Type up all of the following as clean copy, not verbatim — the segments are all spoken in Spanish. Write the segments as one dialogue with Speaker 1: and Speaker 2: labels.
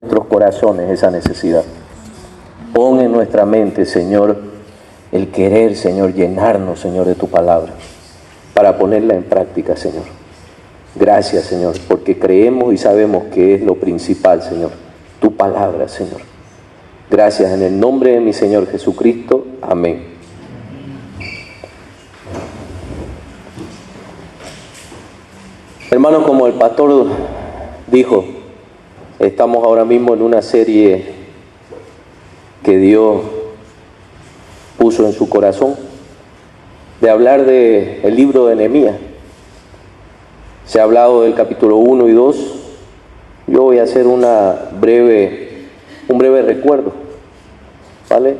Speaker 1: nuestros corazones esa necesidad. Pon en nuestra mente, Señor, el querer, Señor, llenarnos, Señor, de tu palabra, para ponerla en práctica, Señor. Gracias, Señor, porque creemos y sabemos que es lo principal, Señor, tu palabra, Señor. Gracias en el nombre de mi Señor Jesucristo. Amén. Hermanos, como el pastor dijo, estamos ahora mismo en una serie que Dios puso en su corazón de hablar del libro de Nehemías. Se ha hablado del capítulo 1 y 2. Yo voy a hacer un breve recuerdo, ¿vale?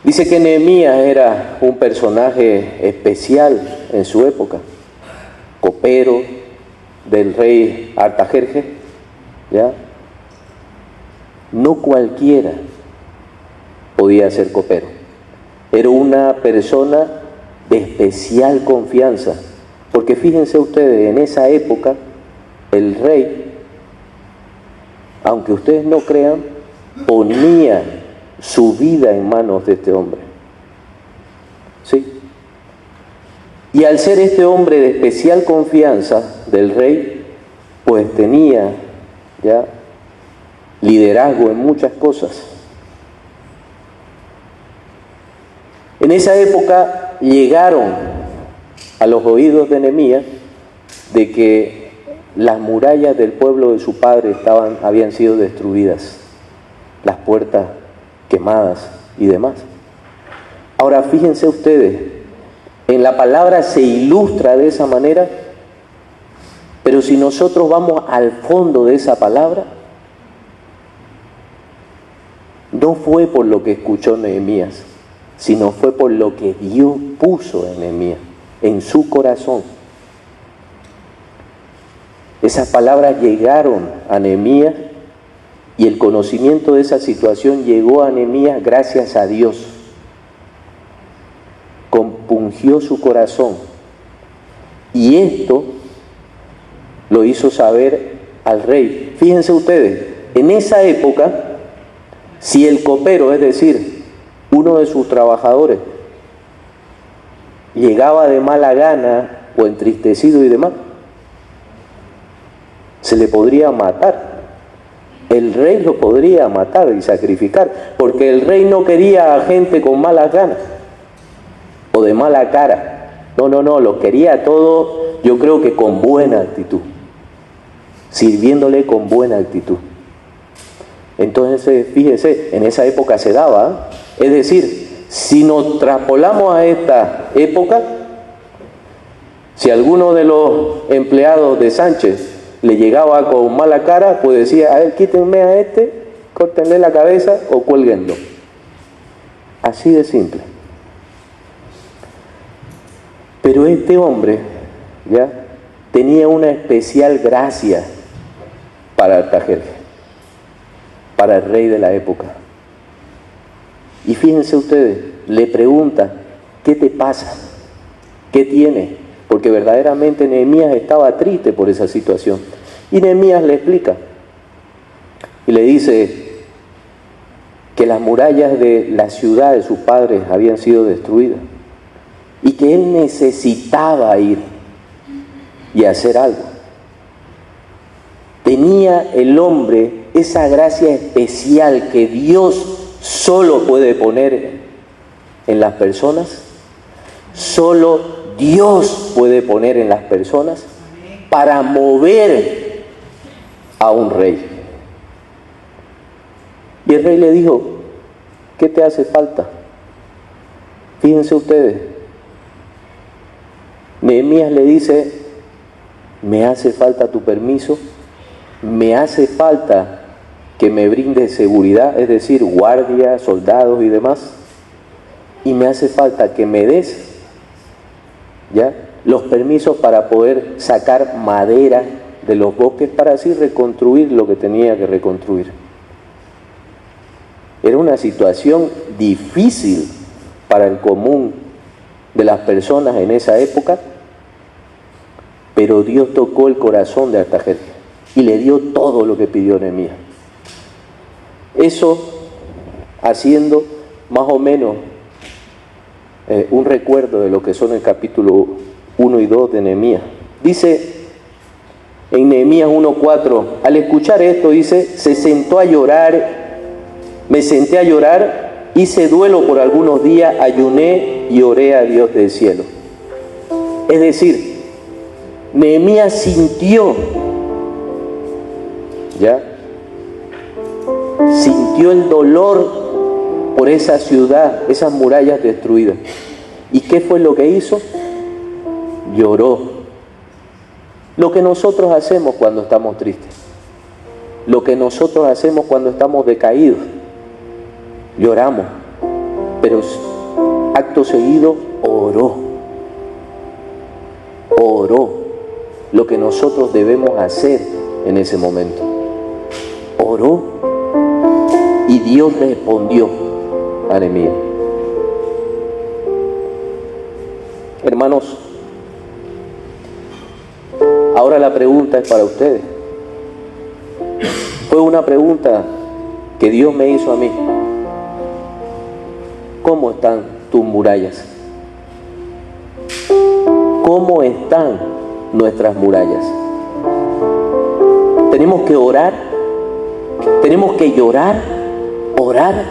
Speaker 1: Dice que Nehemías era un personaje especial en su época, copero del rey Artajerjes, ¿ya? No cualquiera podía ser copero. Era una persona de especial confianza, porque fíjense ustedes, en esa época el rey, aunque ustedes no crean, ponía su vida en manos de este hombre. ¿Sí? Y al ser este hombre de especial confianza del rey, pues tenía ya liderazgo en muchas cosas. En esa época llegaron a los oídos de Nehemías de que las murallas del pueblo de su padre habían sido destruidas, las puertas quemadas y demás. Ahora fíjense ustedes, en la palabra se ilustra de esa manera, pero si nosotros vamos al fondo de esa palabra, no fue por lo que escuchó Nehemías, sino fue por lo que Dios puso en Nehemías, en su corazón. Esas palabras llegaron a Nehemías y el conocimiento de esa situación llegó a Nehemías gracias a Dios. Compungió su corazón y esto lo hizo saber al rey. Fíjense ustedes, en esa época, si el copero, es decir, uno de sus trabajadores, llegaba de mala gana o entristecido y demás, se le podría matar. El rey lo podría matar y sacrificar, porque el rey no quería a gente con malas ganas o de mala cara. No, lo quería todo, yo creo que con buena actitud, sirviéndole con buena actitud. Entonces, fíjese, en esa época se daba, es decir, si nos traspolamos a esta época, si alguno de los empleados de Sánchez le llegaba con mala cara, pues decía, a ver, quítenme a este, córtenle la cabeza o cuélguenlo. Así de simple. Pero este hombre, ya, tenía una especial gracia para Artajerjes, para el rey de la época. Y fíjense ustedes, le pregunta, ¿qué te pasa? ¿Qué tienes? Porque verdaderamente Nehemías estaba triste por esa situación. Y Nehemías le explica y le dice que las murallas de la ciudad de sus padres habían sido destruidas y que él necesitaba ir y hacer algo. Tenía el hombre esa gracia especial que Dios solo puede poner en las personas, solo Dios puede poner en las personas para mover a un rey. Y el rey le dijo, ¿qué te hace falta? Fíjense ustedes, Nehemías le dice, me hace falta tu permiso, me hace falta que me brindes seguridad, es decir, guardias, soldados y demás, y me hace falta que me des ¿ya? los permisos para poder sacar madera de los bosques para así reconstruir lo que tenía que reconstruir. Era una situación difícil para el común de las personas en esa época, pero Dios tocó el corazón de Artajerjes y le dio todo lo que pidió Nehemías. Eso haciendo más o menos un recuerdo de lo que son el capítulo 1 y 2 de Nehemías. Dice en Nehemías 1:4, al escuchar esto, dice, se sentó a llorar, me senté a llorar, hice duelo por algunos días, ayuné y oré a Dios del cielo. Es decir, Nehemías sintió, ¿ya? Sintió el dolor por esa ciudad, esas murallas destruidas. ¿Y qué fue lo que hizo? Lloró. Lo que nosotros hacemos cuando estamos tristes, lo que nosotros hacemos cuando estamos decaídos, lloramos, pero acto seguido oró, lo que nosotros debemos hacer en ese momento. Oró y Dios respondió a Nehemías. Hermanos, ahora la pregunta es para ustedes. Fue una pregunta que Dios me hizo a mí. ¿Cómo están tus murallas? ¿Cómo están nuestras murallas? Tenemos que orar, tenemos que llorar, orar.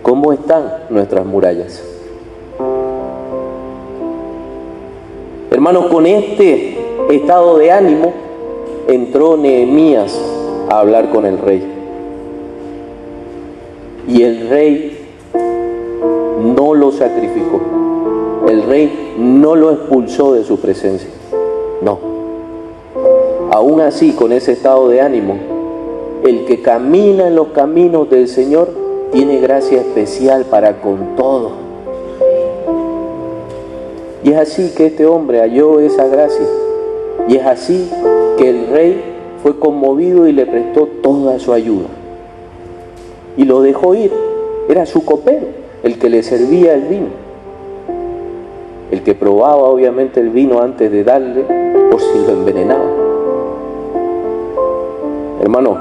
Speaker 1: ¿Cómo están nuestras murallas? Hermanos, con este estado de ánimo entró Nehemías a hablar con el rey. Y el rey no lo sacrificó. El rey no lo expulsó de su presencia. No. Aún así, con ese estado de ánimo, el que camina en los caminos del Señor tiene gracia especial para con todos. Y es así que este hombre halló esa gracia. Y es así que el rey fue conmovido y le prestó toda su ayuda. Y lo dejó ir. Era su copero, el que le servía el vino. El que probaba obviamente el vino antes de darle, por si lo envenenaba. Hermano,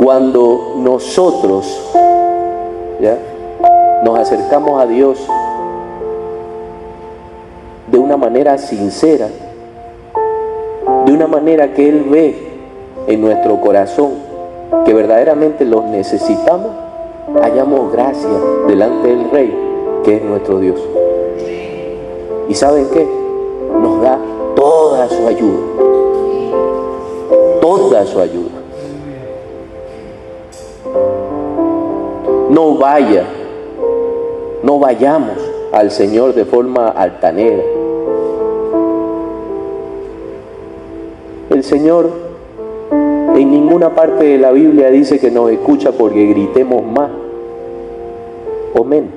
Speaker 1: cuando nosotros, ¿ya?, nos acercamos a Dios de una manera sincera, de una manera que Él ve en nuestro corazón, que verdaderamente los necesitamos, hallamos gracia delante del Rey, que es nuestro Dios. ¿Y saben qué? Nos da toda su ayuda. Toda su ayuda. No vayamos al Señor de forma altanera. El Señor en ninguna parte de la Biblia dice que nos escucha porque gritemos más o menos,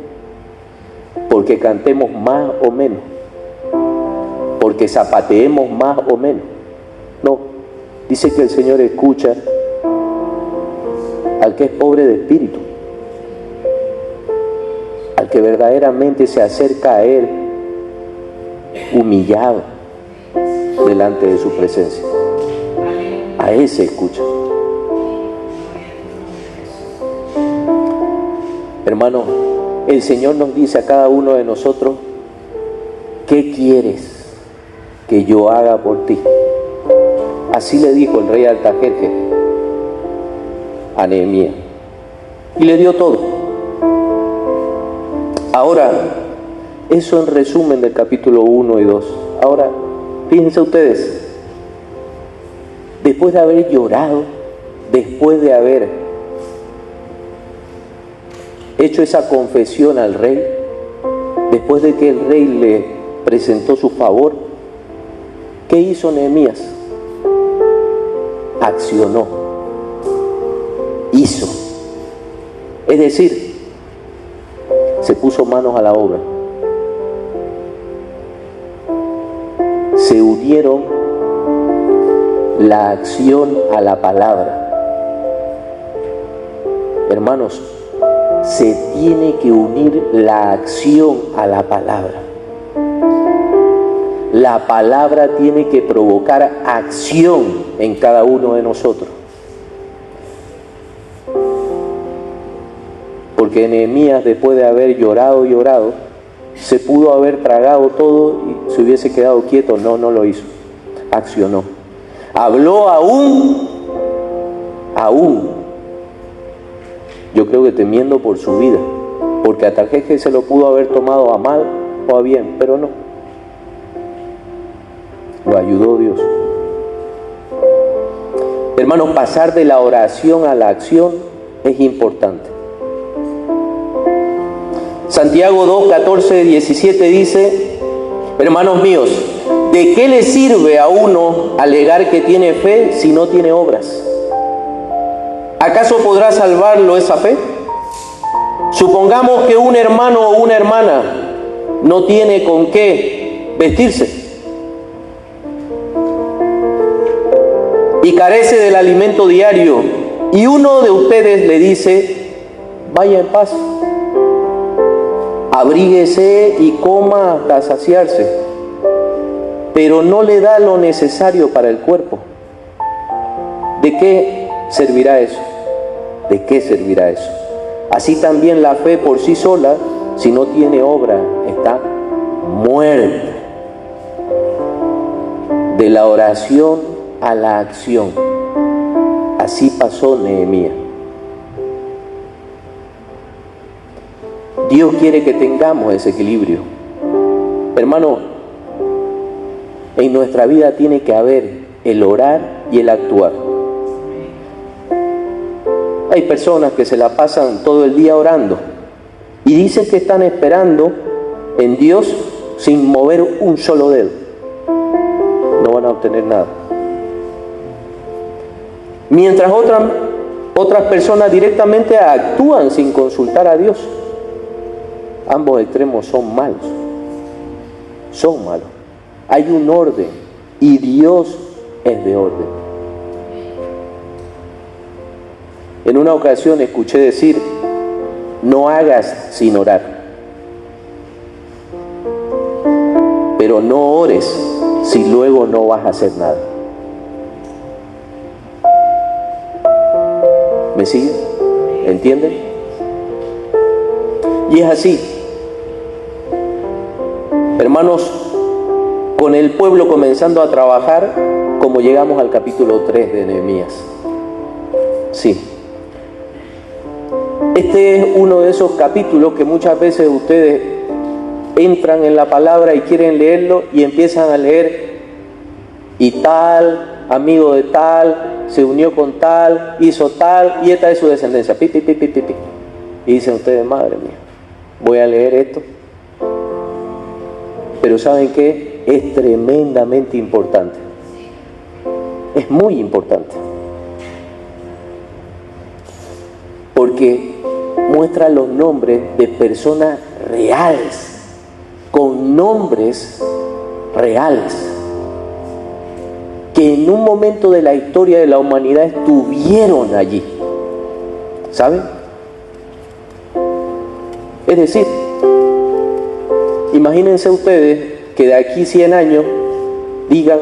Speaker 1: porque cantemos más o menos, porque zapateemos más o menos. No, dice que el Señor escucha al que es pobre de espíritu, al que verdaderamente se acerca a Él humillado delante de su presencia. A ese escucha. Hermano, el Señor nos dice a cada uno de nosotros: ¿qué quieres que yo haga por ti? Así le dijo el rey Artajerjes a Nehemías, y le dio todo. Ahora, eso en resumen del capítulo 1 y 2. Ahora, fíjense ustedes, después de haber llorado, después de haber hecho esa confesión al rey, después de que el rey le presentó su favor, ¿qué hizo Nehemías? Accionó, hizo. Es decir, se puso manos a la obra. Se unieron la acción a la palabra. Hermanos, se tiene que unir la acción a la palabra. La La palabra tiene que provocar acción en cada uno de nosotros. Porque Nehemías, después de haber llorado, se pudo haber tragado todo y se hubiese quedado quieto. No lo hizo. Accionó. Habló aún. Yo creo que temiendo por su vida. Porque a Artajerjes se lo pudo haber tomado a mal o a bien, pero no. Lo ayudó Dios. Hermanos, pasar de la oración a la acción es importante. Santiago 2, 14, 17 dice: hermanos míos, ¿de qué le sirve a uno alegar que tiene fe si no tiene obras? ¿Acaso podrá salvarlo esa fe? Supongamos que un hermano o una hermana no tiene con qué vestirse y carece del alimento diario, y uno de ustedes le dice: vaya en paz, abríguese y coma hasta saciarse, pero no le da lo necesario para el cuerpo. ¿De qué servirá eso? ¿De qué servirá eso? Así también la fe por sí sola, si no tiene obra, está muerta. De la oración a la acción. Así pasó Nehemías. Dios quiere que tengamos ese equilibrio. Hermano, en nuestra vida tiene que haber el orar y el actuar. Hay personas que se la pasan todo el día orando y dicen que están esperando en Dios sin mover un solo dedo. No van a obtener nada. Mientras otras personas directamente actúan sin consultar a Dios. Ambos extremos son malos. Son malos. Hay un orden y Dios es de orden. En una ocasión escuché decir: no hagas sin orar, pero no ores si luego no vas a hacer nada. ¿Me siguen? ¿Entienden? Y es así. Hermanos, con el pueblo comenzando a trabajar, como llegamos al capítulo 3 de Nehemías. Sí. Este es uno de esos capítulos que muchas veces ustedes entran en la palabra y quieren leerlo y empiezan a leer: y tal, amigo de tal, se unió con tal, hizo tal, y esta es su descendencia. Pi. Y dicen ustedes: madre mía, voy a leer esto. Pero ¿saben qué? Es tremendamente importante. Es muy importante. Porque muestra los nombres de personas reales, con nombres reales, que en un momento de la historia de la humanidad estuvieron allí. ¿Saben? Es decir, imagínense ustedes que de aquí 100 años digan: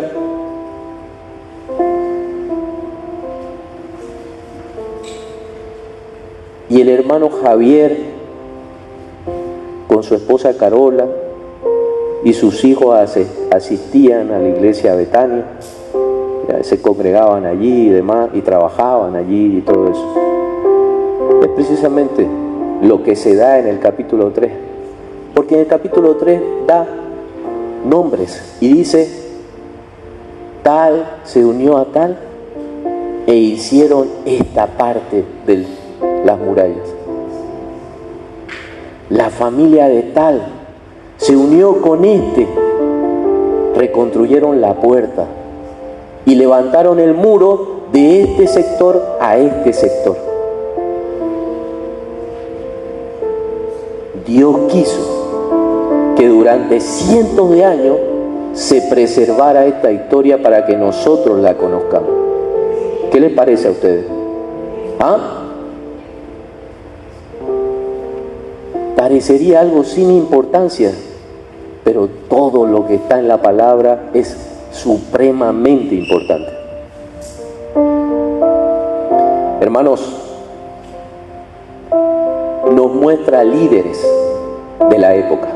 Speaker 1: y el hermano Javier con su esposa Carola y sus hijos asistían a la iglesia Betania, se congregaban allí y demás, y trabajaban allí y todo eso. Es precisamente lo que se da en el capítulo 3, porque en el capítulo 3 da nombres y dice: tal se unió a tal e hicieron esta parte de las murallas. La familia de tal se unió con este, reconstruyeron la puerta y levantaron el muro de este sector a este sector. Dios quiso que durante cientos de años se preservara esta historia para que nosotros la conozcamos. ¿Qué les parece a ustedes? ¿Ah? Parecería algo sin importancia, pero todo lo que está en la palabra es supremamente importante. Hermanos, nos muestra líderes de la época.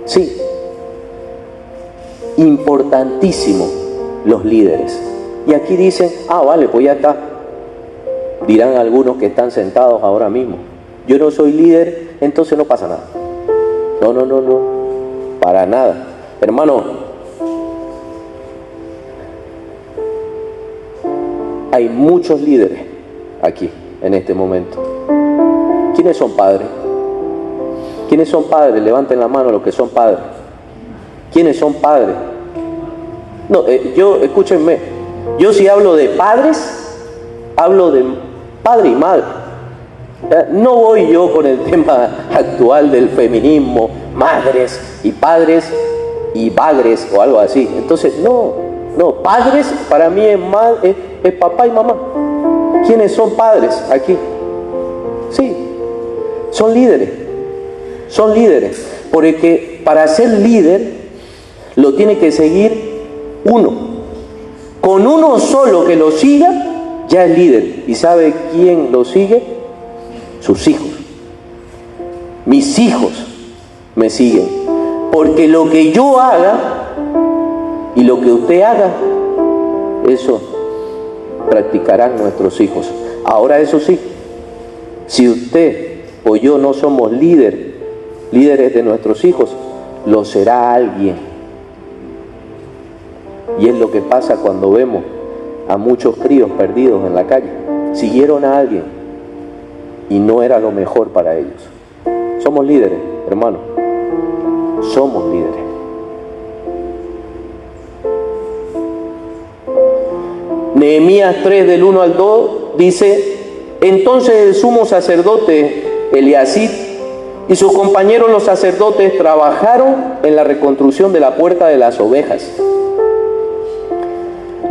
Speaker 1: Sí, importantísimo los líderes. Y aquí dicen, vale, pues ya está. Dirán algunos que están sentados ahora mismo, yo no soy líder, entonces no pasa nada. No, para nada. Hermano, hay muchos líderes aquí, en este momento. ¿Quiénes son padres? ¿Quiénes son padres? Levanten la mano los que son padres. ¿Quiénes son padres? No, escúchenme, yo si hablo de padres, hablo de padre y madre. No voy yo con el tema actual del feminismo, madres y padres y bagres o algo así. Entonces, no, padres para mí es papá y mamá. ¿Quiénes son padres aquí? Sí, son líderes. Porque para ser líder lo tiene que seguir uno. Con uno solo que lo siga, ya es líder. ¿Y sabe quién lo sigue? Sus hijos. Mis hijos me siguen. Porque lo que yo haga y lo que usted haga, eso practicarán nuestros hijos. Ahora, eso sí, si usted o yo no somos líderes de nuestros hijos, lo será alguien. Y es lo que pasa cuando vemos a muchos críos perdidos en la calle. Siguieron a alguien y no era lo mejor para ellos. Somos líderes, hermano. Somos líderes. Nehemías 3 del 1 al 2 dice: entonces el sumo sacerdote Eliasib y sus compañeros los sacerdotes trabajaron en la reconstrucción de la puerta de las ovejas.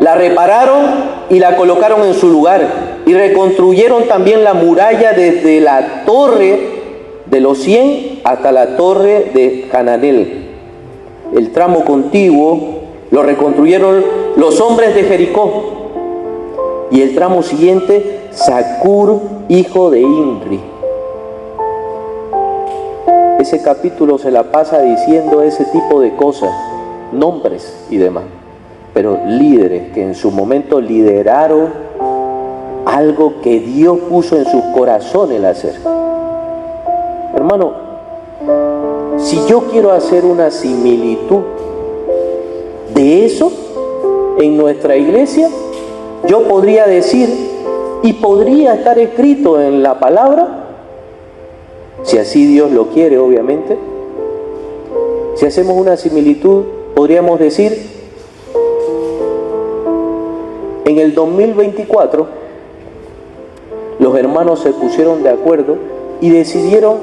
Speaker 1: La repararon y la colocaron en su lugar, y reconstruyeron también la muralla desde la torre de los 100 hasta la torre de Hananel. El tramo contiguo lo reconstruyeron los hombres de Jericó, y el tramo siguiente Zacur, hijo de Imri. Ese capítulo se la pasa diciendo ese tipo de cosas, nombres y demás. Pero líderes que en su momento lideraron algo que Dios puso en sus corazones el hacer. Hermano, si yo quiero hacer una similitud de eso en nuestra iglesia, yo podría decir, y podría estar escrito en la palabra, si así Dios lo quiere, obviamente. Si hacemos una similitud, podríamos decir, en el 2024, los hermanos se pusieron de acuerdo y decidieron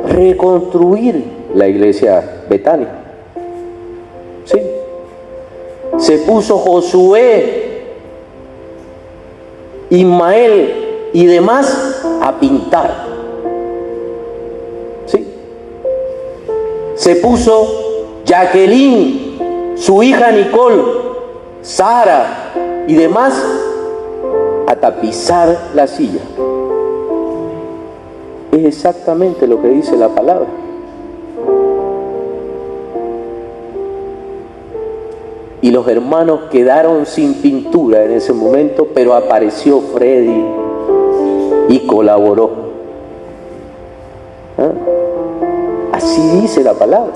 Speaker 1: reconstruir la iglesia Betania. Sí. Se puso Josué, Ismael y demás a pintar. Sí. Se puso Jacqueline, su hija Nicole, Sara y demás a tapizar la silla. Es exactamente lo que dice la palabra. Y los hermanos quedaron sin pintura en ese momento, pero apareció Freddy y colaboró. Así dice la palabra.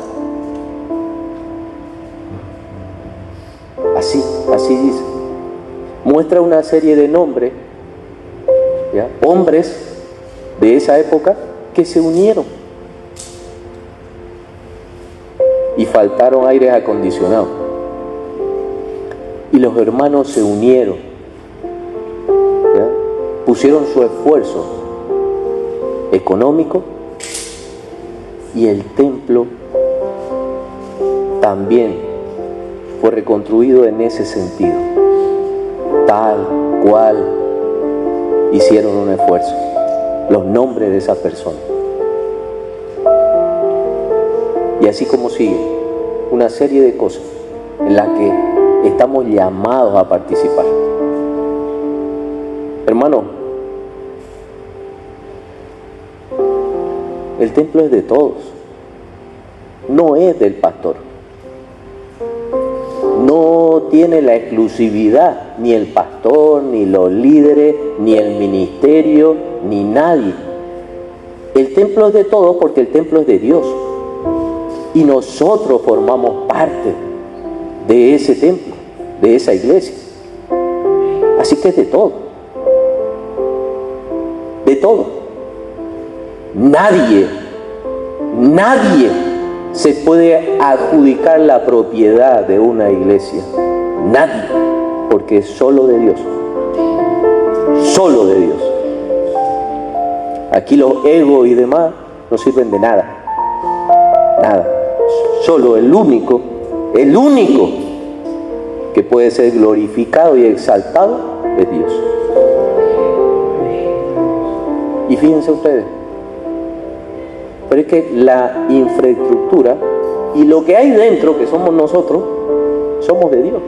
Speaker 1: Así dice. Muestra una serie de nombres, ¿ya? Hombres de esa época que se unieron y faltaron aires acondicionados, y los hermanos se unieron, ¿ya? Pusieron su esfuerzo económico, y el templo también fue reconstruido en ese sentido, tal cual hicieron un esfuerzo. Los nombres de esas personas. Y así como sigue, una serie de cosas en las que estamos llamados a participar. Hermano, el templo es de todos, no es del pastor. No tiene la exclusividad ni el pastor, ni los líderes, ni el ministerio, ni nadie. El templo es de todos porque el templo es de Dios. Y nosotros formamos parte de ese templo, de esa iglesia. Así que es de todo. De todo. Nadie se puede adjudicar la propiedad de una iglesia. Nadie. Porque es solo de Dios. Solo de Dios. Aquí los egos y demás no sirven de nada. Nada. Solo el único que puede ser glorificado y exaltado es Dios. Y fíjense ustedes, pero es que la infraestructura y lo que hay dentro, que somos nosotros, somos de Dios.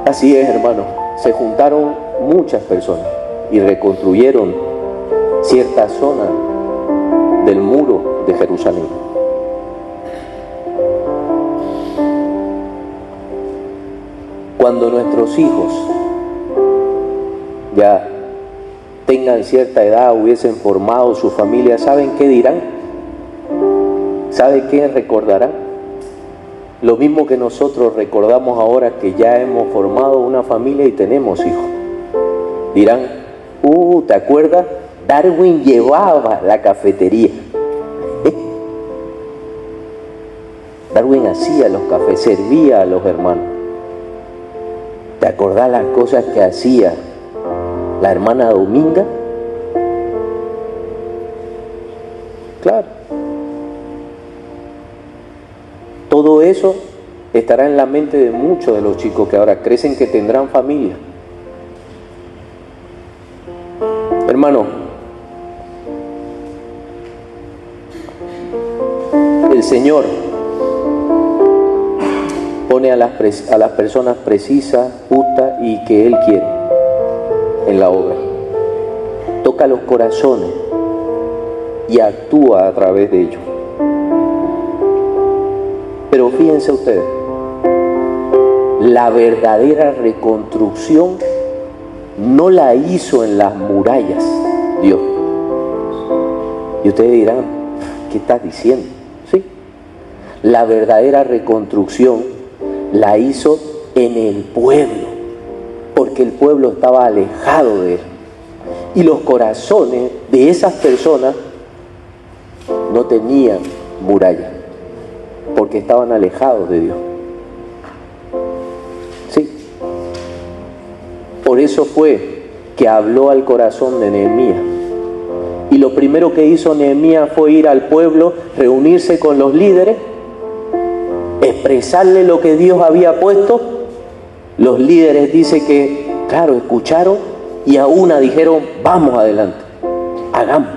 Speaker 1: Así es, hermano. Se juntaron muchas personas y reconstruyeron cierta zona del muro de Jerusalén. Cuando nuestros hijos ya tengan cierta edad, hubiesen formado su familia, ¿saben qué dirán? ¿Saben qué recordarán? Lo mismo que nosotros recordamos ahora que ya hemos formado una familia y tenemos hijos. Dirán, ¿te acuerdas? Darwin llevaba la cafetería. Darwin hacía los cafés, servía a los hermanos. ¿Te acordás las cosas que hacía la hermana Dominga? Claro. Todo eso estará en la mente de muchos de los chicos que ahora crecen, que tendrán familia. Hermano, el Señor pone a las personas precisas, justas y que Él quiere en la obra. Toca los corazones y actúa a través de ellos. Pero fíjense ustedes, la verdadera reconstrucción no la hizo en las murallas Dios. Y ustedes dirán, ¿qué estás diciendo? Sí, la verdadera reconstrucción la hizo en el pueblo, porque el pueblo estaba alejado de Él. Y los corazones de esas personas no tenían murallas, porque estaban alejados de Dios. Sí. Por eso fue que habló al corazón de Nehemías. Y lo primero que hizo Nehemías fue ir al pueblo, reunirse con los líderes, expresarle lo que Dios había puesto. Los líderes dice que, claro, escucharon y a una dijeron, vamos adelante, hagamos.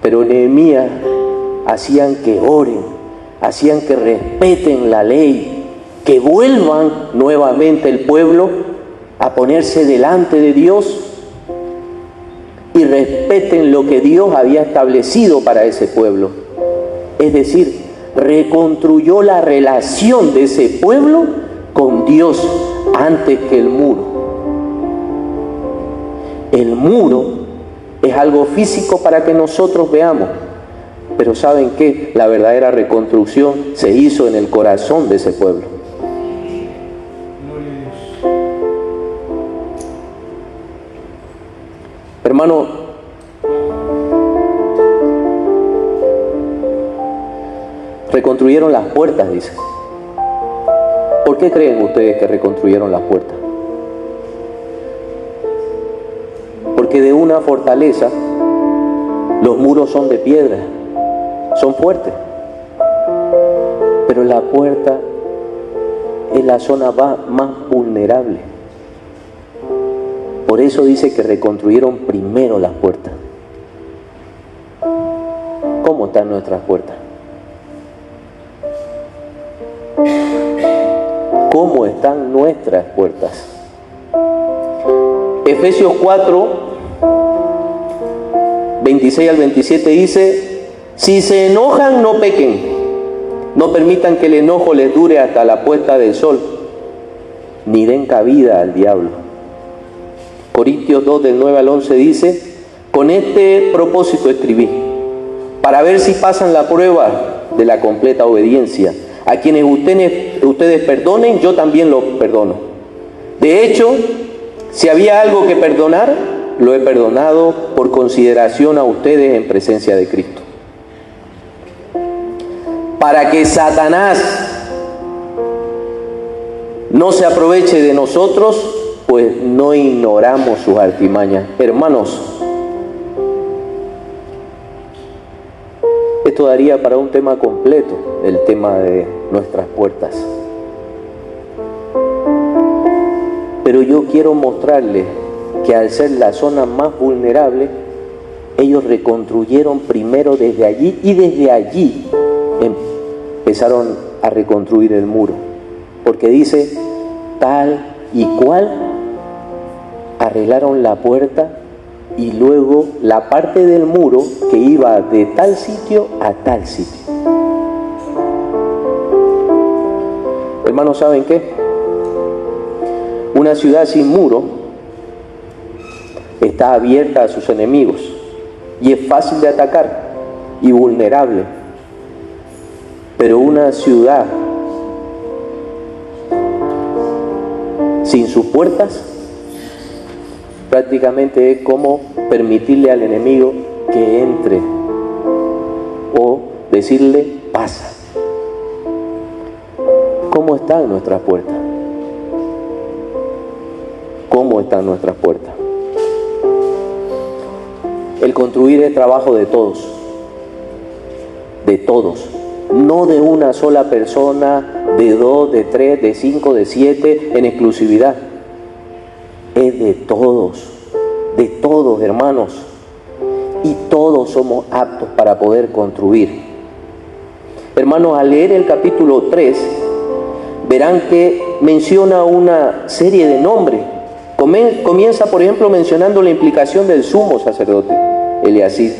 Speaker 1: Pero Nehemías hacían que oren, hacían que respeten la ley, que vuelvan nuevamente el pueblo a ponerse delante de Dios y respeten lo que Dios había establecido para ese pueblo. Es decir, reconstruyó la relación de ese pueblo con Dios antes que el muro. El muro es algo físico para que nosotros veamos, pero ¿saben qué? La verdadera reconstrucción se hizo en el corazón de ese pueblo. Hermano, reconstruyeron las puertas, dice. ¿Por qué creen ustedes que reconstruyeron las puertas? Porque de una fortaleza los muros son de piedra, son fuertes, pero la puerta es la zona más vulnerable. Por eso dice que reconstruyeron primero las puertas. ¿Cómo están nuestras puertas? ¿Cómo están nuestras puertas? Efesios 4, 26 al 27 dice: si se enojan, no pequen, no permitan que el enojo les dure hasta la puesta del sol, ni den cabida al diablo. Corintios 2, del 9 al 11 dice: con este propósito escribí, para ver si pasan la prueba de la completa obediencia. A quienes ustedes perdonen, yo también lo perdono. De hecho, si había algo que perdonar, lo he perdonado por consideración a ustedes en presencia de Cristo. Para que Satanás no se aproveche de nosotros, pues no ignoramos sus artimañas. Hermanos, esto daría para un tema completo, el tema de nuestras puertas. Pero yo quiero mostrarles que al ser la zona más vulnerable, ellos reconstruyeron primero desde allí, y desde allí empezaron a reconstruir el muro. Porque dice, tal y cual arreglaron la puerta y luego la parte del muro que iba de tal sitio a tal sitio. Hermanos, ¿saben qué? Una ciudad sin muro está abierta a sus enemigos y es fácil de atacar y vulnerable. Pero una ciudad sin sus puertas prácticamente es como permitirle al enemigo que entre o decirle pasa. ¿Cómo están nuestras puertas? ¿Cómo están nuestras puertas? El construir es trabajo de todos, no de una sola persona, de 2, de 3, de 5, de 7 en exclusividad. Es de todos, hermanos, y todos somos aptos para poder construir. Hermanos, al leer el capítulo 3, verán que menciona una serie de nombres. Comienza, por ejemplo, mencionando la implicación del sumo sacerdote, Eliasib,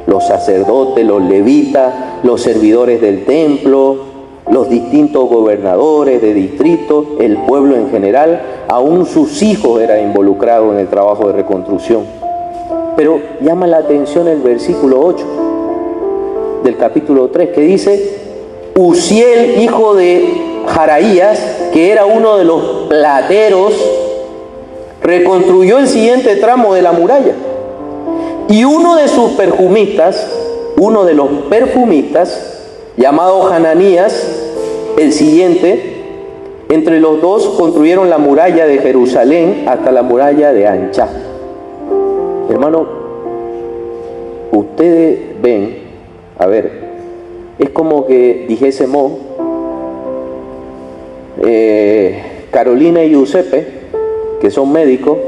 Speaker 1: los sacerdotes, los levitas, los servidores del templo, los distintos gobernadores de distrito, el pueblo en general, aún sus hijos eran involucrados en el trabajo de reconstrucción. Pero llama la atención el versículo 8 del capítulo 3, que dice: Uziel, hijo de Jaraías, que era uno de los plateros, reconstruyó el siguiente tramo de la muralla. Y uno de sus perfumistas, llamado Hananías, el siguiente, entre los dos construyeron la muralla de Jerusalén hasta la muralla de Anchá. Hermano, ustedes ven, a ver, es como que dijésemos, Carolina y Giuseppe, que son médicos,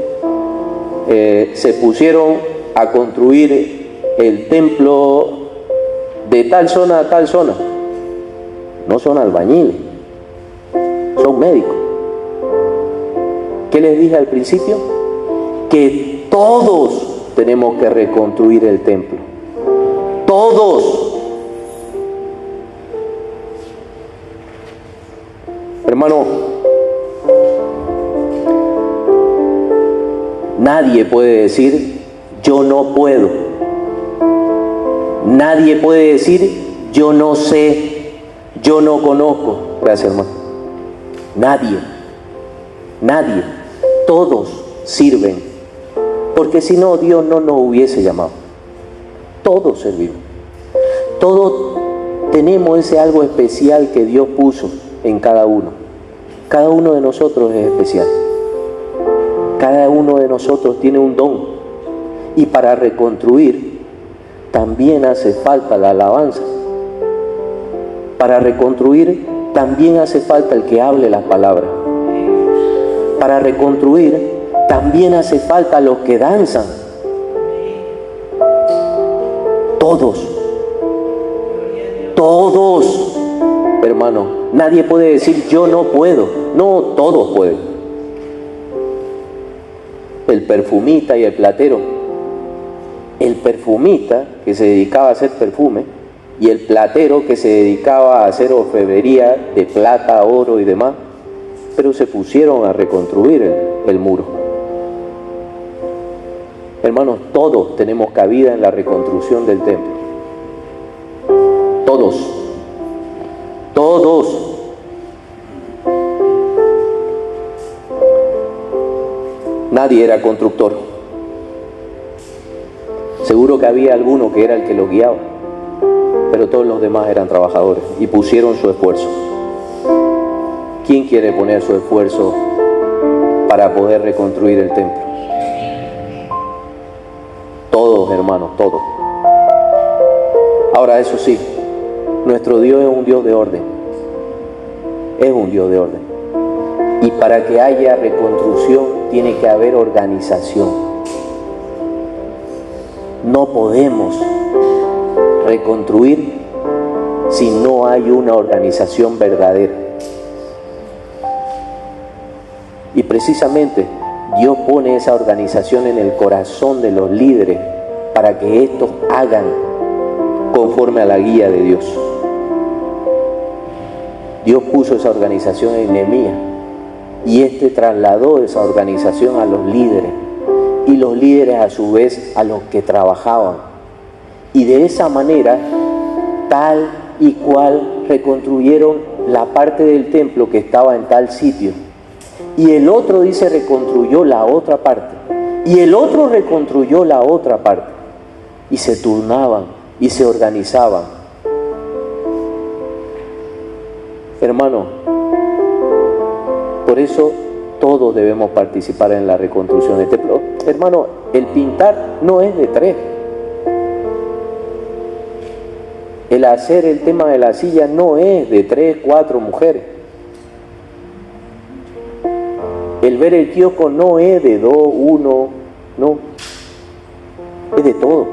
Speaker 1: se pusieron a construir el templo de tal zona a tal zona. No son albañiles, son médicos. ¿Qué les dije al principio? Que todos tenemos que reconstruir el templo. Todos. Hermano, nadie puede decir yo no puedo. Nadie puede decir yo no sé, yo no conozco. Gracias, hermano. Nadie. Todos sirven. Porque si no, Dios no nos hubiese llamado. Todos servimos. Todos tenemos ese algo especial que Dios puso en cada uno. Cada uno de nosotros es especial. Cada uno de nosotros tiene un don. Y para reconstruir también hace falta la alabanza. Para reconstruir también hace falta el que hable las palabras. Para reconstruir también hace falta los que danzan. Todos. Todos. Hermano, nadie puede decir yo no puedo. No, todos pueden. El perfumista y el platero. El perfumista que se dedicaba a hacer perfume y el platero que se dedicaba a hacer orfebrería de plata, oro y demás, pero se pusieron a reconstruir el muro. Hermanos, todos tenemos cabida en la reconstrucción del templo. Todos. Todos. Nadie era constructor. Seguro que había alguno que era el que lo guiaba, pero todos los demás eran trabajadores y pusieron su esfuerzo. ¿Quién quiere poner su esfuerzo para poder reconstruir el templo? Todos, hermanos, todos. Ahora, eso sí, nuestro Dios es un Dios de orden. Es un Dios de orden. Y para que haya reconstrucción tiene que haber organización. No podemos reconstruir si no hay una organización verdadera. Y precisamente Dios pone esa organización en el corazón de los líderes para que estos hagan conforme a la guía de Dios. Dios puso esa organización en Nehemías y este trasladó esa organización a los líderes y los líderes a su vez a los que trabajaban. Y de esa manera, tal y cual reconstruyeron la parte del templo que estaba en tal sitio. Y el otro dice reconstruyó la otra parte. Y el otro reconstruyó la otra parte. Y se turnaban y se organizaban. Hermano, por eso todos debemos participar en la reconstrucción del templo. Hermano, el pintar no es de tres. El hacer el tema de la silla no es de 3, 4 mujeres. El ver el kiosco no es de 2, 1, no. Es de todo.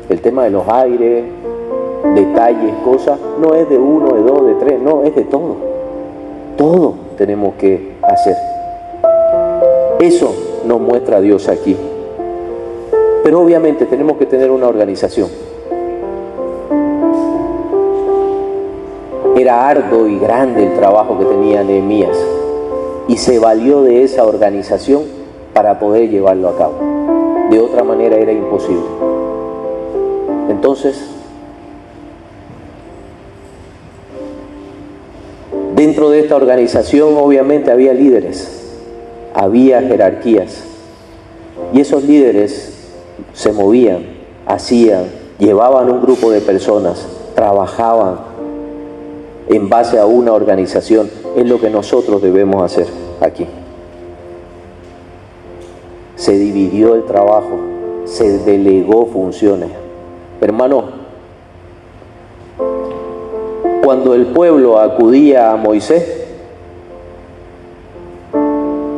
Speaker 1: El tema de los aires, detalles, cosas, no es de 1, de 2, de 3, no, es de todo. Todo tenemos que hacer. Eso nos muestra Dios aquí. Pero obviamente tenemos que tener una organización. Era arduo y grande el trabajo que tenía Nehemías y se valió de esa organización para poder llevarlo a cabo. De otra manera era imposible. Entonces, dentro de esta organización obviamente había líderes, había jerarquías y esos líderes se movían, hacían, llevaban un grupo de personas, trabajaban en base a una organización. Es lo que nosotros debemos hacer aquí. Se dividió el trabajo, se delegó funciones. Hermano, cuando el pueblo acudía a Moisés,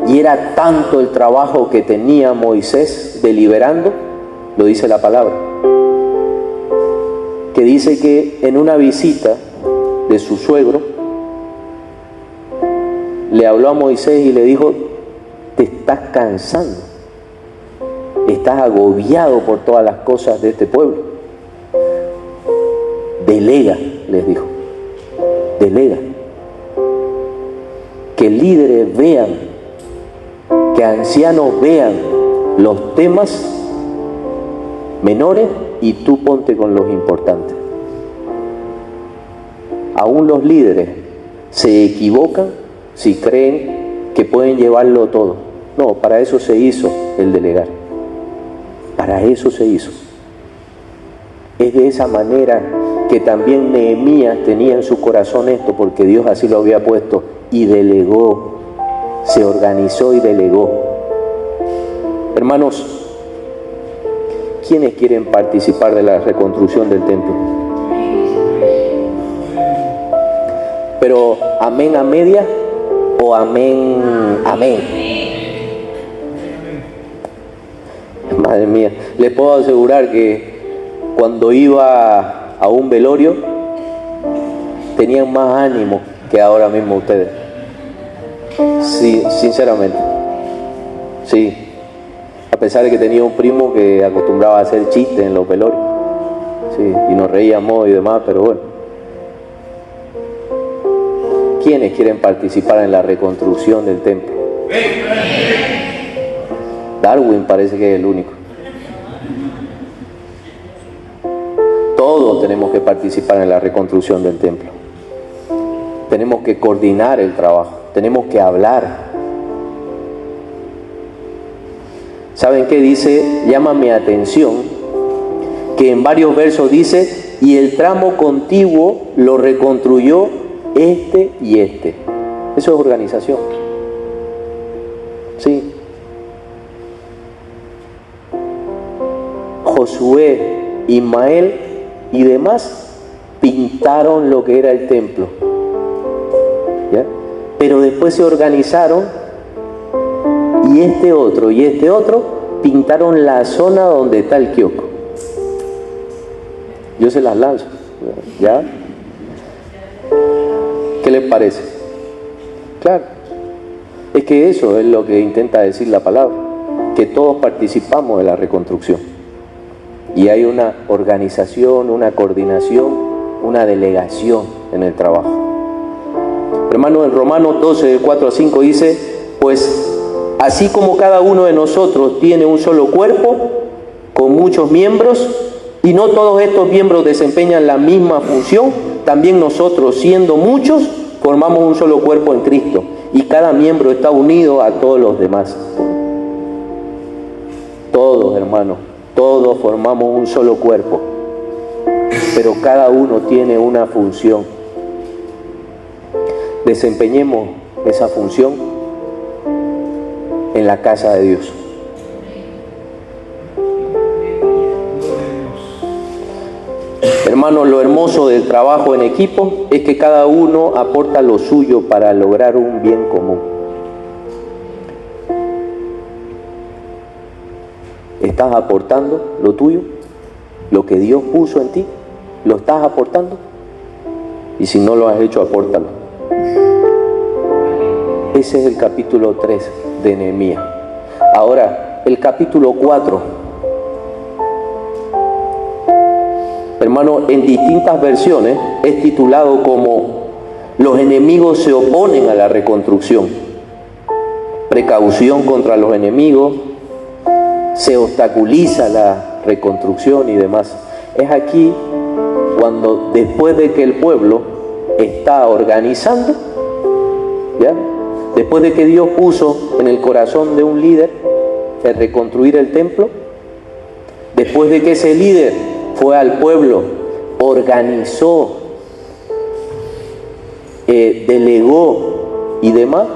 Speaker 1: y era tanto el trabajo que tenía Moisés deliberando, lo dice la palabra, que dice que en una visita de su suegro, le habló a Moisés y le dijo: te estás cansando, estás agobiado por todas las cosas de este pueblo. Delega, les dijo, delega. Que líderes vean, que ancianos vean los temas menores y tú ponte con los importantes. Aún los líderes se equivocan si creen que pueden llevarlo todo. No, para eso se hizo el delegar. Para eso se hizo. Es de esa manera que también Nehemías tenía en su corazón esto, porque Dios así lo había puesto, y delegó, se organizó y delegó. Hermanos, ¿quiénes quieren participar de la reconstrucción del templo? Pero amén a media o amén, amén? Madre mía, les puedo asegurar que cuando iba a un velorio tenían más ánimo que ahora mismo ustedes. Sí, sinceramente. Sí. A pesar de que tenía un primo que acostumbraba a hacer chistes en los velorios. Sí, y nos reíamos y demás, pero bueno. ¿Quiénes quieren participar en la reconstrucción del templo? Darwin parece que es el único. Todos tenemos que participar en la reconstrucción del templo. Tenemos que coordinar el trabajo, tenemos que hablar. ¿Saben qué dice? Llama mi atención que en varios versos dice: y el tramo contiguo lo reconstruyó este y este. Eso es organización. Sí. Josué, Ismael y demás pintaron lo que era el templo. ¿Ya? Pero después se organizaron y este otro pintaron la zona donde está el kiosco. Yo se las lanzo. ¿Ya? ¿Qué les parece? Claro. Es que eso es lo que intenta decir la palabra, que todos participamos de la reconstrucción. Y hay una organización, una coordinación, una delegación en el trabajo. Hermano, en Romanos 12, del 4 a 5 dice: pues así como cada uno de nosotros tiene un solo cuerpo, con muchos miembros, y no todos estos miembros desempeñan la misma función, también nosotros, siendo muchos, formamos un solo cuerpo en Cristo, y cada miembro está unido a todos los demás. Todos, hermanos, todos formamos un solo cuerpo, pero cada uno tiene una función. Desempeñemos esa función en la casa de Dios. Hermanos, lo hermoso del trabajo en equipo es que cada uno aporta lo suyo para lograr un bien común. ¿Estás aportando lo tuyo? ¿Lo que Dios puso en ti? ¿Lo estás aportando? Y si no lo has hecho, apórtalo. Ese es el capítulo 3 de Nehemías. Ahora, el capítulo 4. Hermano, en distintas versiones es titulado como los enemigos se oponen a la reconstrucción. Precaución contra los enemigos, se obstaculiza la reconstrucción y demás. Es aquí cuando, después de que el pueblo está organizando, ¿ya? Después de que Dios puso en el corazón de un líder el reconstruir el templo, después de que ese líder fue al pueblo, organizó, delegó y demás,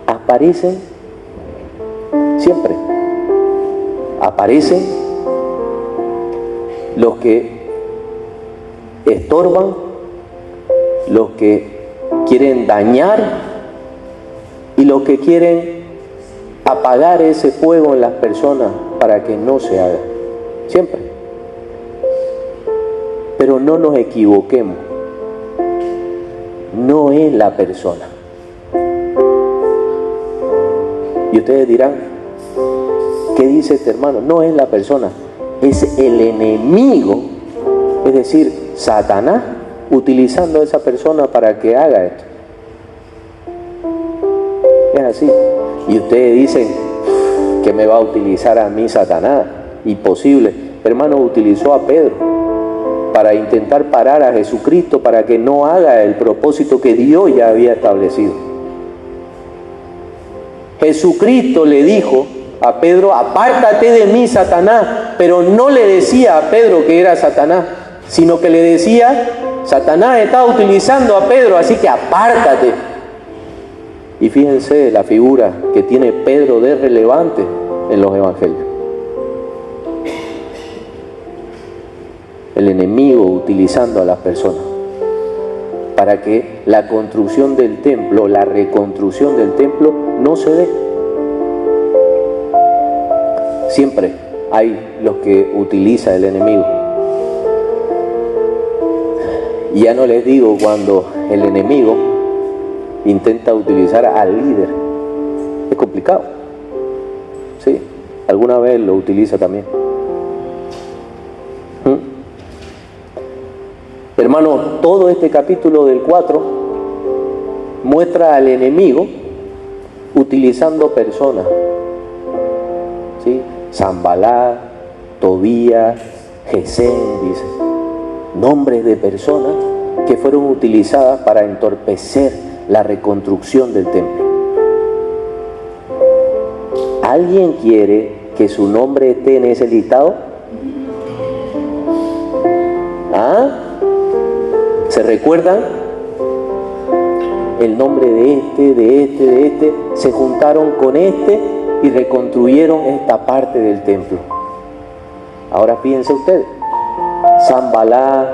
Speaker 1: aparecen siempre. Aparecen los que estorban, los que quieren dañar y los que quieren apagar ese fuego en las personas para que no se haga. Siempre. Pero no nos equivoquemos. No es la persona. Y ustedes dirán: ¿qué dice este hermano? No es la persona, es el enemigo, es decir, Satanás, utilizando a esa persona para que haga esto. Es así. Y ustedes dicen: ¿que me va a utilizar a mí Satanás? Imposible. Hermano, utilizó a Pedro para intentar parar a Jesucristo para que no haga el propósito que Dios ya había establecido. Jesucristo le dijo a Pedro: apártate de mí, Satanás. Pero no le decía a Pedro que era Satanás, sino que le decía: Satanás está utilizando a Pedro, así que apártate. Y fíjense la figura que tiene Pedro de relevante en los evangelios. El enemigo utilizando a las personas para que la construcción del templo, la reconstrucción del templo no se dé. Siempre hay los que utiliza el enemigo. Y ya no les digo cuando el enemigo intenta utilizar al líder. Es complicado. Sí, alguna vez lo utiliza también. Hermanos, todo este capítulo del 4 muestra al enemigo utilizando personas. ¿Sí? Sanballat, Tobías, Gesem, dice. Nombres de personas que fueron utilizadas para entorpecer la reconstrucción del templo. ¿Alguien quiere que su nombre esté en ese listado? ¿Ah? ¿Se recuerdan? El nombre de este, se juntaron con este y reconstruyeron esta parte del templo. Ahora fíjense ustedes. Sanballat,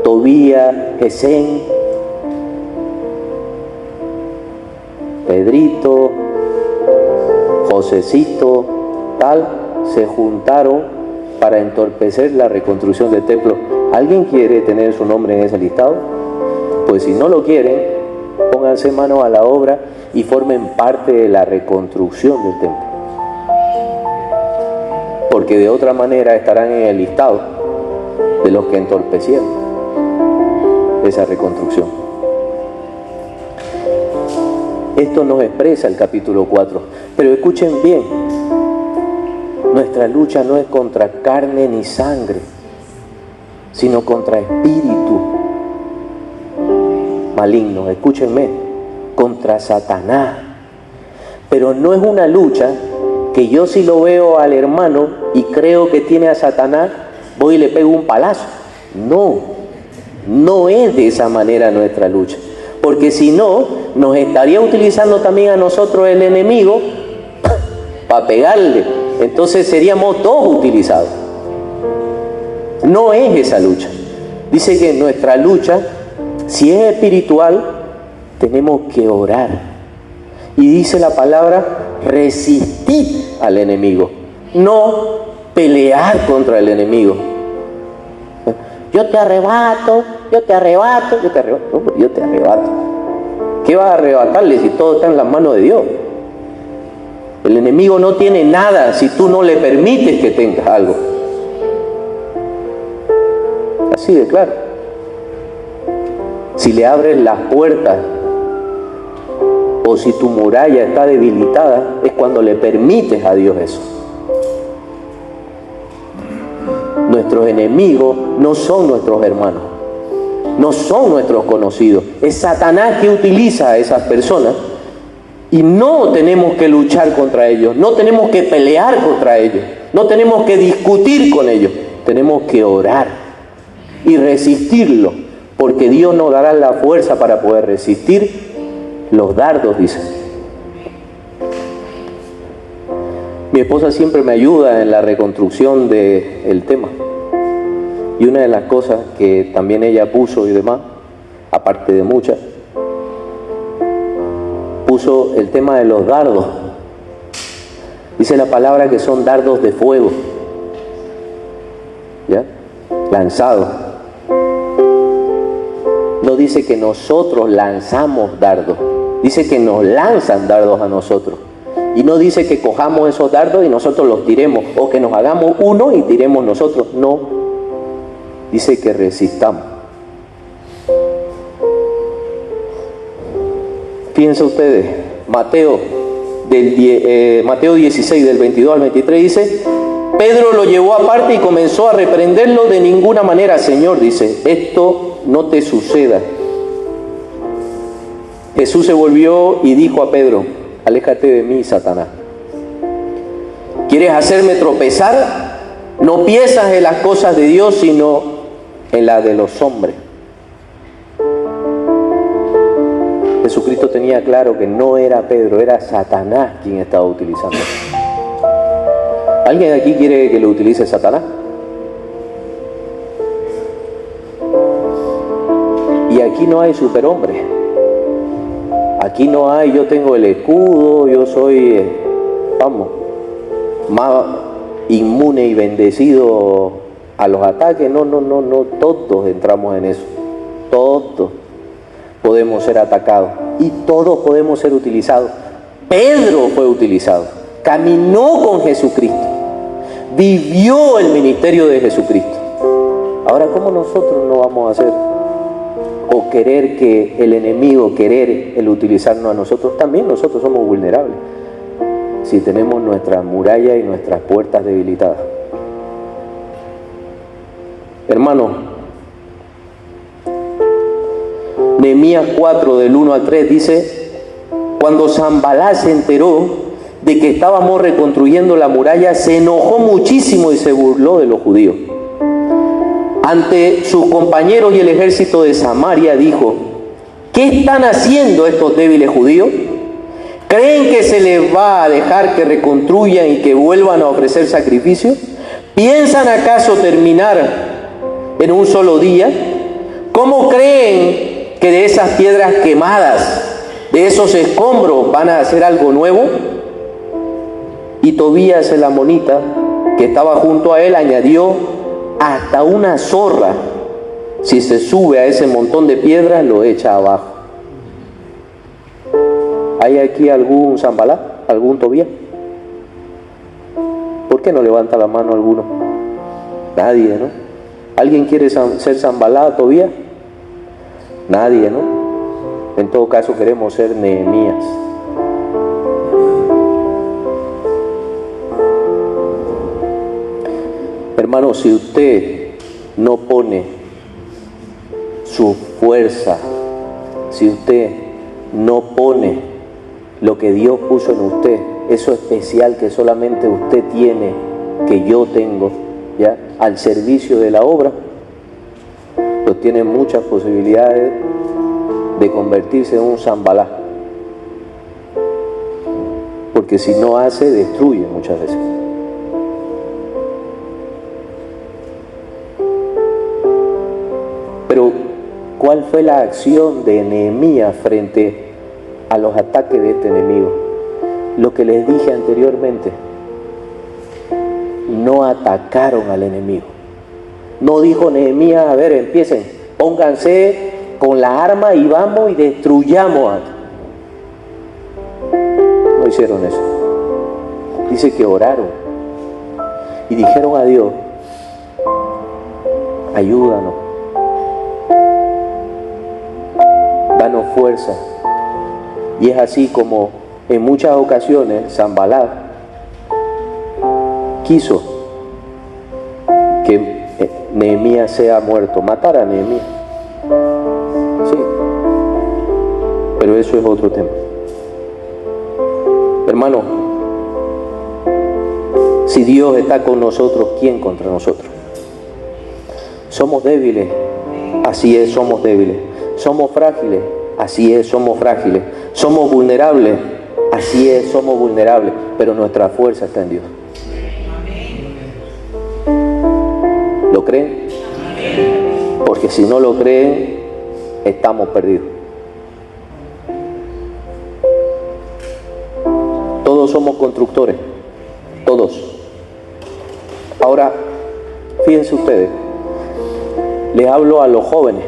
Speaker 1: Tobías, Gesem, Pedrito, Josecito, tal, se juntaron para entorpecer la reconstrucción del templo. ¿Alguien quiere tener su nombre en ese listado? Pues si no lo quieren, pónganse manos a la obra y formen parte de la reconstrucción del templo. Porque de otra manera estarán en el listado de los que entorpecieron esa reconstrucción. Esto nos expresa el capítulo 4. Pero escuchen bien, nuestra lucha no es contra carne ni sangre, sino contra espíritu maligno. Escúchenme, contra Satanás. Pero no es una lucha que yo, si lo veo al hermano y creo que tiene a Satanás, voy y le pego un palazo. No, no es de esa manera nuestra lucha. Porque si no, nos estaría utilizando también a nosotros el enemigo para pegarle. Entonces seríamos todos utilizados. No es esa lucha. Dice que nuestra lucha, si es espiritual, tenemos que orar. Y dice la palabra, resistir al enemigo. No pelear contra el enemigo. Yo te arrebato, yo te arrebato, yo te arrebato. No, yo te arrebato. ¿Qué vas a arrebatarle si todo está en las manos de Dios? El enemigo no tiene nada si tú no le permites que tengas algo. Así de claro. Si le abres las puertas o si tu muralla está debilitada, es cuando le permites a Dios eso. Nuestros enemigos no son nuestros hermanos, no son nuestros conocidos. Es Satanás que utiliza a esas personas y no tenemos que luchar contra ellos, no tenemos que pelear contra ellos, no tenemos que discutir con ellos, tenemos que orar y resistirlo, porque Dios nos dará la fuerza para poder resistir los dardos, dice. Mi esposa siempre me ayuda en la reconstrucción del tema. Y una de las cosas que también ella puso y demás, aparte de muchas, puso el tema de los dardos. Dice la palabra que son dardos de fuego, ¿ya? Lanzados. No dice que nosotros lanzamos dardos, dice que nos lanzan dardos a nosotros. Y no dice que cojamos esos dardos y nosotros los tiremos, o que nos hagamos uno y tiremos nosotros. No, dice que resistamos. Fíjense ustedes, Mateo 16 del 22 al 23 dice: Pedro lo llevó aparte y comenzó a reprenderlo. De ninguna manera, Señor, dice, esto no te suceda. Jesús se volvió y dijo a Pedro: aléjate de mí, Satanás. ¿Quieres hacerme tropezar? No piensas en las cosas de Dios, sino en las de los hombres. Jesucristo tenía claro que no era Pedro, era Satanás quien estaba utilizando. ¿Alguien aquí quiere que lo utilice Satanás? Y aquí aquí no hay superhombres. Aquí no hay, yo tengo el escudo, yo soy, más inmune y bendecido a los ataques. No, todos entramos en eso. Todos podemos ser atacados y todos podemos ser utilizados. Pedro fue utilizado, caminó con Jesucristo, vivió el ministerio de Jesucristo. Ahora, ¿cómo nosotros no vamos a hacer? O querer que el enemigo, querer el utilizarnos a nosotros, también nosotros somos vulnerables si tenemos nuestras murallas y nuestras puertas debilitadas. Hermanos, Nehemías 4 del 1 al 3 dice: cuando Sanballat se enteró de que estábamos reconstruyendo la muralla, se enojó muchísimo y se burló de los judíos. Ante sus compañeros y el ejército de Samaria dijo: ¿qué están haciendo estos débiles judíos? ¿Creen que se les va a dejar que reconstruyan y que vuelvan a ofrecer sacrificios? ¿Piensan acaso terminar en un solo día? ¿Cómo creen que de esas piedras quemadas, de esos escombros, van a hacer algo nuevo? Y Tobías el amonita, que estaba junto a él, añadió: hasta una zorra, si se sube a ese montón de piedras, lo echa abajo. ¿Hay aquí algún Sanballat? ¿Algún Tobías? ¿Por qué no levanta la mano alguno? Nadie, ¿no? ¿Alguien quiere ser Sanballat, Tobías? Nadie, ¿no? En todo caso queremos ser Nehemías. Hermano, si usted no pone su fuerza, si usted no pone lo que Dios puso en usted, eso especial que solamente usted tiene, que yo tengo, ¿ya?, al servicio de la obra, pues tiene muchas posibilidades de convertirse en un Sanballat. Porque si no hace, destruye muchas veces. Pero, ¿cuál fue la acción de Nehemías frente a los ataques de este enemigo? Lo que les dije anteriormente: no atacaron al enemigo. No dijo Nehemías: a ver, empiecen, pónganse con la arma y vamos y destruyamos. No hicieron eso. Dice que oraron y dijeron a Dios: ayúdanos, danos fuerza. Y es así como en muchas ocasiones Sanballat quiso que Nehemías sea muerto, matar a Nehemías. Sí, pero eso es otro tema. Hermano, si Dios está con nosotros, ¿quién contra nosotros? Somos débiles, así es, somos débiles. Somos frágiles, así es, somos frágiles. Somos vulnerables, así es, somos vulnerables, pero nuestra fuerza está en Dios. ¿Lo creen? Porque si no lo creen, estamos perdidos. Todos somos constructores, todos. Ahora, fíjense ustedes, les hablo a los jóvenes.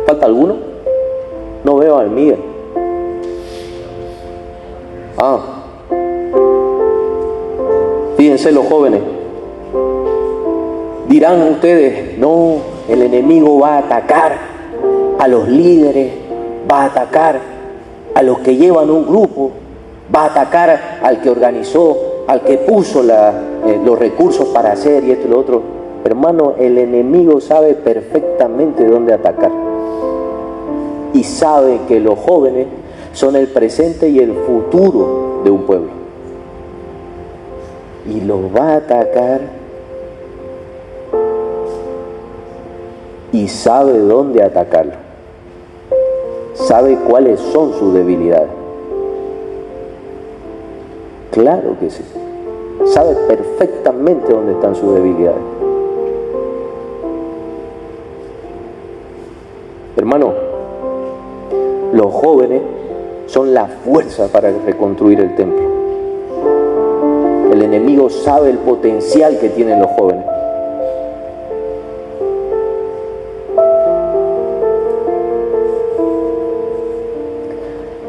Speaker 1: ¿Falta alguno? No veo al Miguel. Fíjense los jóvenes. Dirán ustedes: no, el enemigo va a atacar a los líderes, va a atacar a los que llevan un grupo, va a atacar al que organizó, al que puso los recursos para hacer y esto y lo otro. Hermano, el enemigo sabe perfectamente dónde atacar. Y sabe que los jóvenes son el presente y el futuro de un pueblo. Y los va a atacar. Y sabe dónde atacarlo. Sabe cuáles son sus debilidades. Claro que sí. Sabe perfectamente dónde están sus debilidades. Hermano, los jóvenes son la fuerza para reconstruir el templo. El enemigo sabe el potencial que tienen los jóvenes.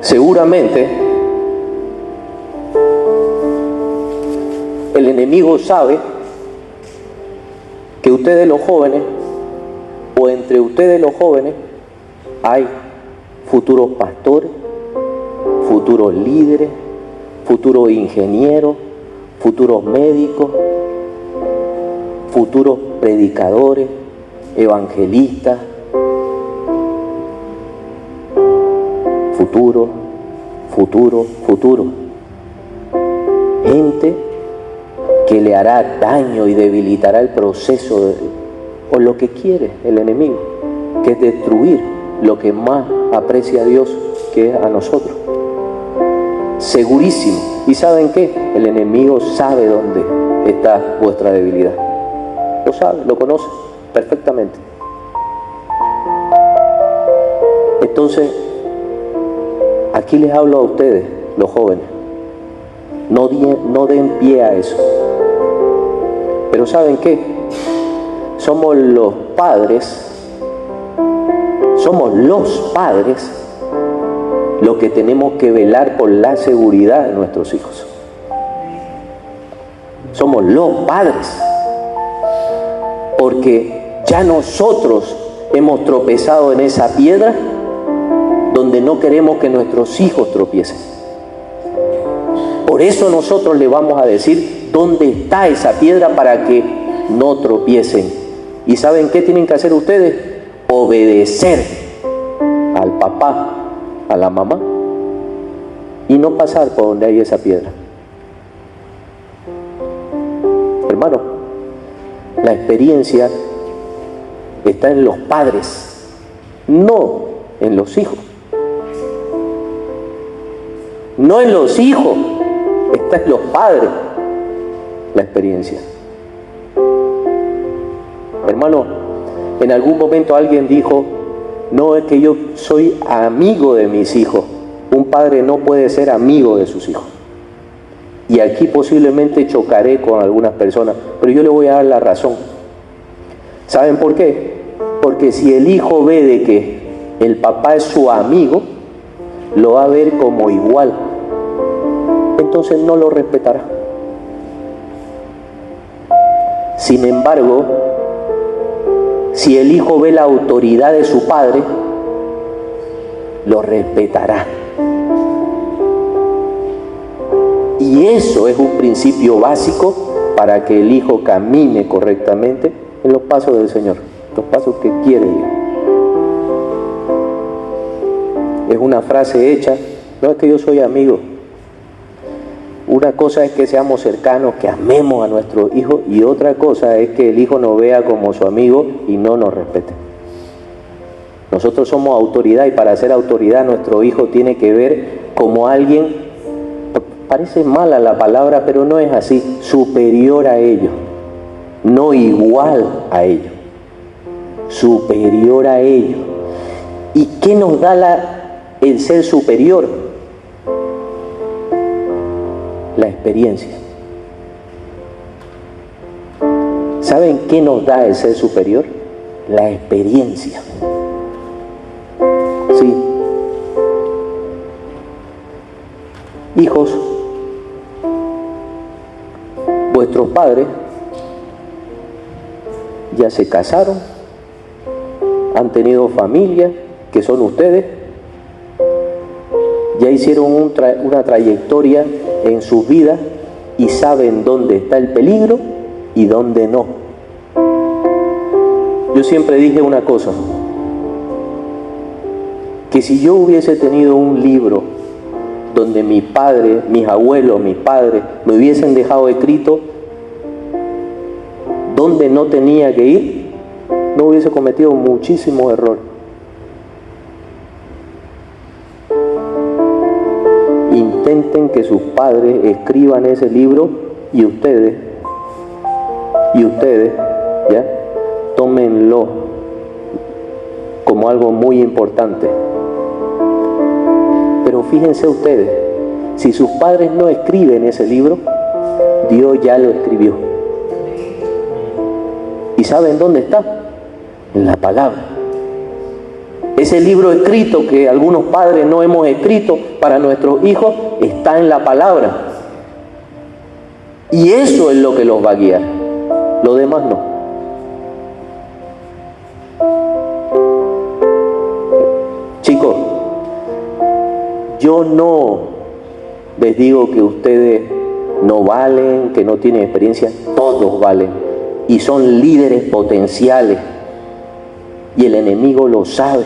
Speaker 1: Seguramente el enemigo sabe que ustedes los jóvenes, o entre ustedes los jóvenes, hay futuros pastores, futuros líderes, futuros ingenieros, futuros médicos, futuros predicadores, evangelistas, futuro. Gente que le hará daño y debilitará el proceso o lo que quiere el enemigo, que es destruir lo que más aprecia a Dios, que es a nosotros. Segurísimo. ¿Y saben qué? El enemigo sabe dónde está vuestra debilidad. Lo sabe, lo conoce perfectamente. Entonces, aquí les hablo a ustedes, los jóvenes. No den pie a eso. Pero ¿saben qué? Somos los padres los que tenemos que velar por la seguridad de nuestros hijos. Somos los padres. Porque ya nosotros hemos tropezado en esa piedra donde no queremos que nuestros hijos tropiecen. Por eso nosotros le vamos a decir dónde está esa piedra para que no tropiecen. ¿Y saben qué tienen que hacer ustedes? Obedecer al papá, a la mamá, y no pasar por donde hay esa piedra. Hermano, la experiencia está en los padres, no en los hijos. No en los hijos, está en los padres la experiencia. Hermano, en algún momento alguien dijo, no, es que yo soy amigo de mis hijos. Un padre no puede ser amigo de sus hijos. Y aquí posiblemente chocaré con algunas personas, pero yo le voy a dar la razón. ¿Saben por qué? Porque si el hijo ve de que el papá es su amigo, lo va a ver como igual. Entonces no lo respetará. Sin embargo, si el hijo ve la autoridad de su padre, lo respetará. Y eso es un principio básico para que el hijo camine correctamente en los pasos del Señor, los pasos que quiere Dios. Es una frase hecha, no es que yo soy amigo. Una cosa es que seamos cercanos, que amemos a nuestros hijos, y otra cosa es que el hijo nos vea como su amigo y no nos respete. Nosotros somos autoridad, y para ser autoridad nuestro hijo tiene que ver como alguien, parece mala la palabra, pero no es así, superior a ellos, no igual a ellos, superior a ellos. ¿Y qué nos da el ser superior? La experiencia. ¿Saben qué nos da el ser superior? La experiencia. Sí. Hijos, vuestros padres ya se casaron, han tenido familia, que son ustedes, ya hicieron una trayectoria en sus vidas y saben dónde está el peligro y dónde no. Yo siempre dije una cosa, que si yo hubiese tenido un libro donde mi padre, mis abuelos, mis padres me hubiesen dejado escrito dónde no tenía que ir, no hubiese cometido muchísimos errores. Intenten que sus padres escriban ese libro y ustedes, ¿ya? Tómenlo como algo muy importante. Pero fíjense ustedes, si sus padres no escriben ese libro, Dios ya lo escribió. ¿Y saben dónde está? En la palabra. Ese libro escrito que algunos padres no hemos escrito para nuestros hijos está en la palabra. Y eso es lo que los va a guiar. Lo demás no. Chicos, yo no les digo que ustedes no valen, que no tienen experiencia. Todos valen y son líderes potenciales y el enemigo lo sabe.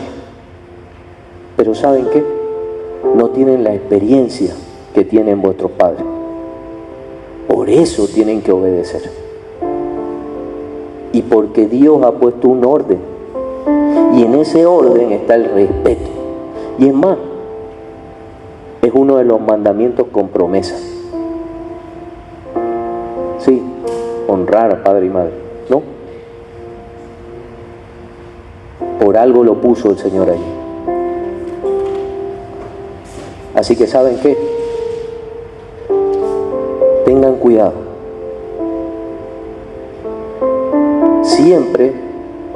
Speaker 1: Pero ¿saben qué? No tienen la experiencia que tienen vuestros padres. Por eso tienen que obedecer. Y porque Dios ha puesto un orden. Y en ese orden está el respeto. Y es más, es uno de los mandamientos con promesa. Sí, honrar a padre y madre, ¿no? Por algo lo puso el Señor allí. Así que ¿saben qué? Tengan cuidado. Siempre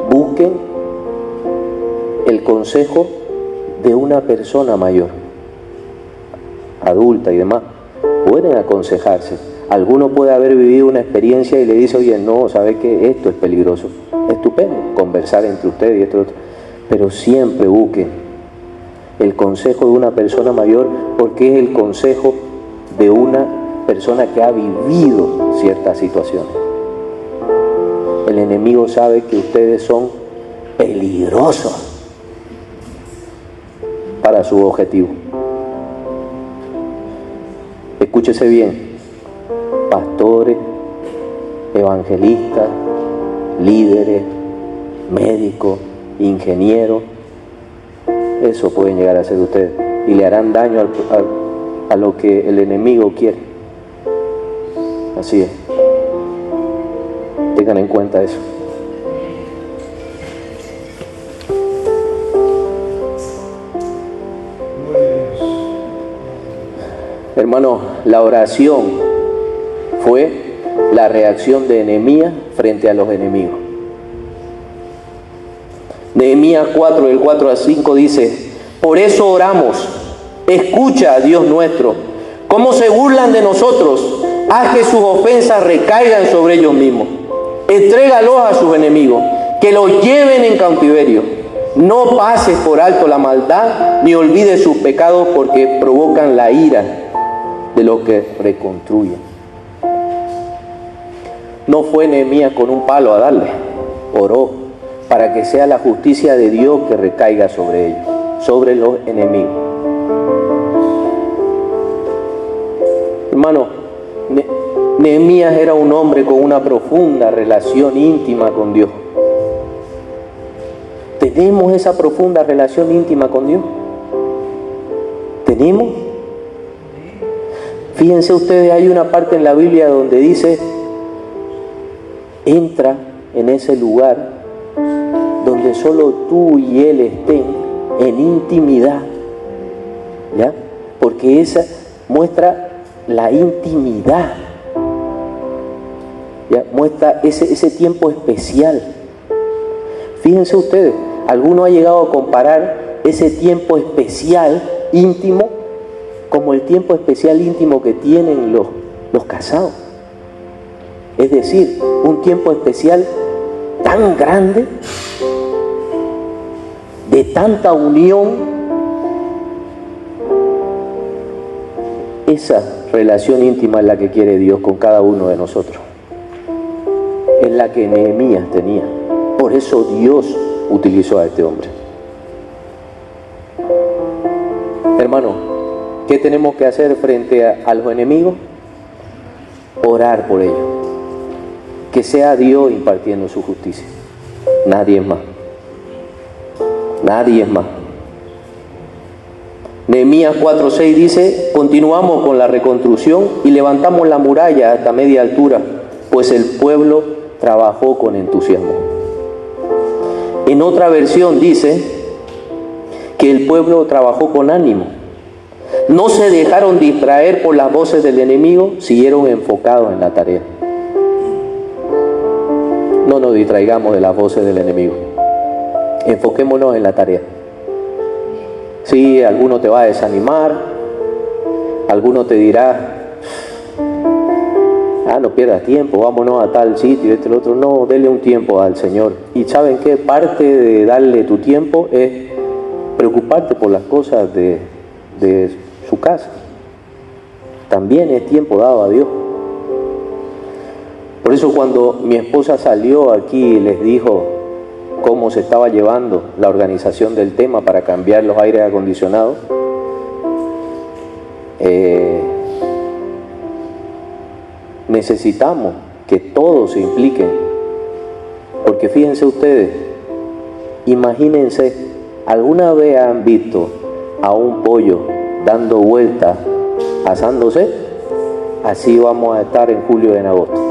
Speaker 1: busquen el consejo de una persona mayor, adulta y demás. Pueden aconsejarse. Alguno puede haber vivido una experiencia y le dice, oye, no, ¿sabes qué? Esto es peligroso. Estupendo, conversar entre ustedes y esto y otro. Pero siempre busquen el consejo de una persona mayor, porque es el consejo de una persona que ha vivido ciertas situaciones. El enemigo sabe que ustedes son peligrosos para su objetivo. Escúchese bien, pastores, evangelistas, líderes, médicos, ingenieros, eso pueden llegar a ser ustedes y le harán daño a lo que el enemigo quiere. Así es. Tengan en cuenta eso. Hermano, la oración fue la reacción de Nehemías frente a los enemigos. Nehemías 4, del 4 al 5 dice: por eso oramos, escucha, Dios nuestro, cómo se burlan de nosotros, haz que sus ofensas recaigan sobre ellos mismos. Entrégalos a sus enemigos, que los lleven en cautiverio. No pases por alto la maldad, ni olvides sus pecados, porque provocan la ira de los que reconstruyen. No fue Nehemías con un palo a darle, oró para que sea la justicia de Dios que recaiga sobre ellos, sobre los enemigos. Hermano, Nehemías era un hombre con una profunda relación íntima con Dios. ¿Tenemos esa profunda relación íntima con Dios? ¿Tenemos? Fíjense ustedes, hay una parte en la Biblia donde dice: entra en ese lugar donde solo tú y Él estén en intimidad, ¿ya? Porque esa muestra la intimidad, ¿ya? Muestra ese tiempo especial. Fíjense ustedes, alguno ha llegado a comparar ese tiempo especial íntimo como el tiempo especial íntimo que tienen los casados. Es decir, un tiempo especial tan grande, de tanta unión. Esa relación íntima es la que quiere Dios con cada uno de nosotros. Es la que Nehemías tenía. Por eso Dios utilizó a este hombre. Hermano, ¿qué tenemos que hacer frente a los enemigos? Orar por ellos. Que sea Dios impartiendo su justicia. Nadie más. Nadie más. Nehemías 4:6 dice: continuamos con la reconstrucción y levantamos la muralla hasta media altura, pues el pueblo trabajó con entusiasmo. En otra versión dice: que el pueblo trabajó con ánimo. No se dejaron distraer por las voces del enemigo, siguieron enfocados en la tarea. No nos distraigamos de las voces del enemigo. Enfoquémonos en la tarea. Sí, alguno te va a desanimar, alguno te dirá, no pierdas tiempo, vámonos a tal sitio, el otro. No, dele un tiempo al Señor. Y ¿saben qué? Parte de darle tu tiempo es preocuparte por las cosas de su casa. También es tiempo dado a Dios. Por eso cuando mi esposa salió aquí y les dijo cómo se estaba llevando la organización del tema para cambiar los aires acondicionados, necesitamos que todos se impliquen, porque fíjense ustedes, imagínense, ¿alguna vez han visto a un pollo dando vueltas, asándose? Así vamos a estar en julio y en agosto.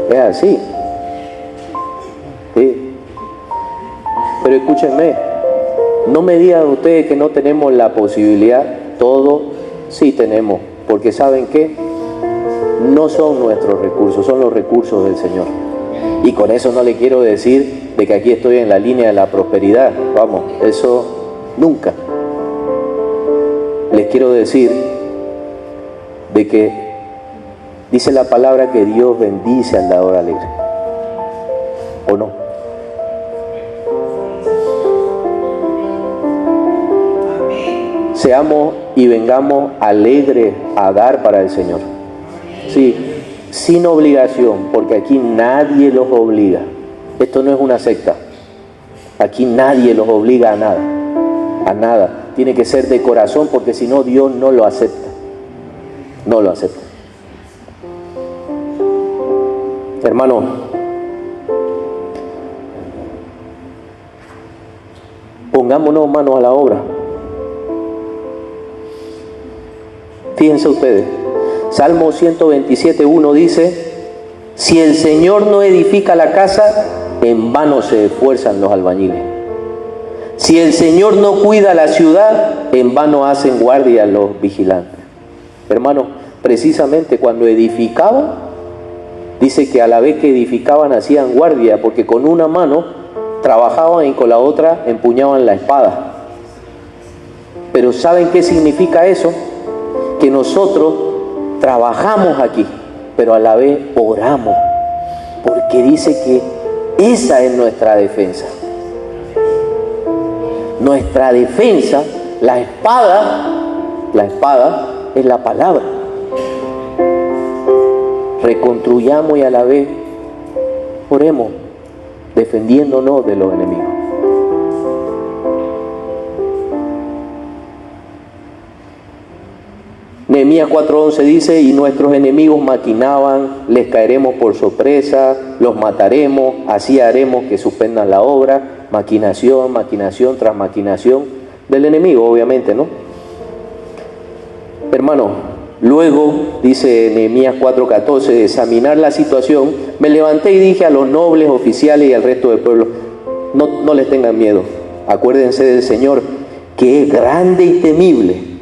Speaker 1: Es así. Sí. Pero escúchenme, no me digan ustedes que no tenemos la posibilidad. Todo sí tenemos, porque ¿saben qué? No son nuestros recursos, son los recursos del Señor. Y con eso no le quiero decir de que aquí estoy en la línea de la prosperidad. Vamos, eso nunca. Les quiero decir de que dice la palabra que Dios bendice al dador alegre. ¿O no? Seamos y vengamos alegres a dar para el Señor. Sí, sin obligación, porque aquí nadie los obliga. Esto no es una secta. Aquí nadie los obliga a nada. A nada. Tiene que ser de corazón, porque si no, Dios no lo acepta. No lo acepta. Hermano, pongámonos manos a la obra. Fíjense ustedes, Salmo 127:1 dice: si el Señor no edifica la casa, en vano se esfuerzan los albañiles. Si el Señor no cuida la ciudad, en vano hacen guardia los vigilantes. Hermanos, precisamente cuando edificaban, dice que a la vez que edificaban hacían guardia, porque con una mano trabajaban y con la otra empuñaban la espada. Pero ¿saben qué significa eso? Que nosotros trabajamos aquí, pero a la vez oramos, porque dice que esa es nuestra defensa. Nuestra defensa, la espada es la palabra. Reconstruyamos y a la vez oremos, defendiéndonos de los enemigos. Nehemías 4:11 dice: y nuestros enemigos maquinaban, les caeremos por sorpresa, los mataremos, así haremos que suspendan la obra. Maquinación, maquinación tras maquinación del enemigo, obviamente, ¿no? Hermano, luego, dice Nehemías 4:14, de examinar la situación, me levanté y dije a los nobles, oficiales y al resto del pueblo: no les tengan miedo, acuérdense del Señor, que es grande y temible,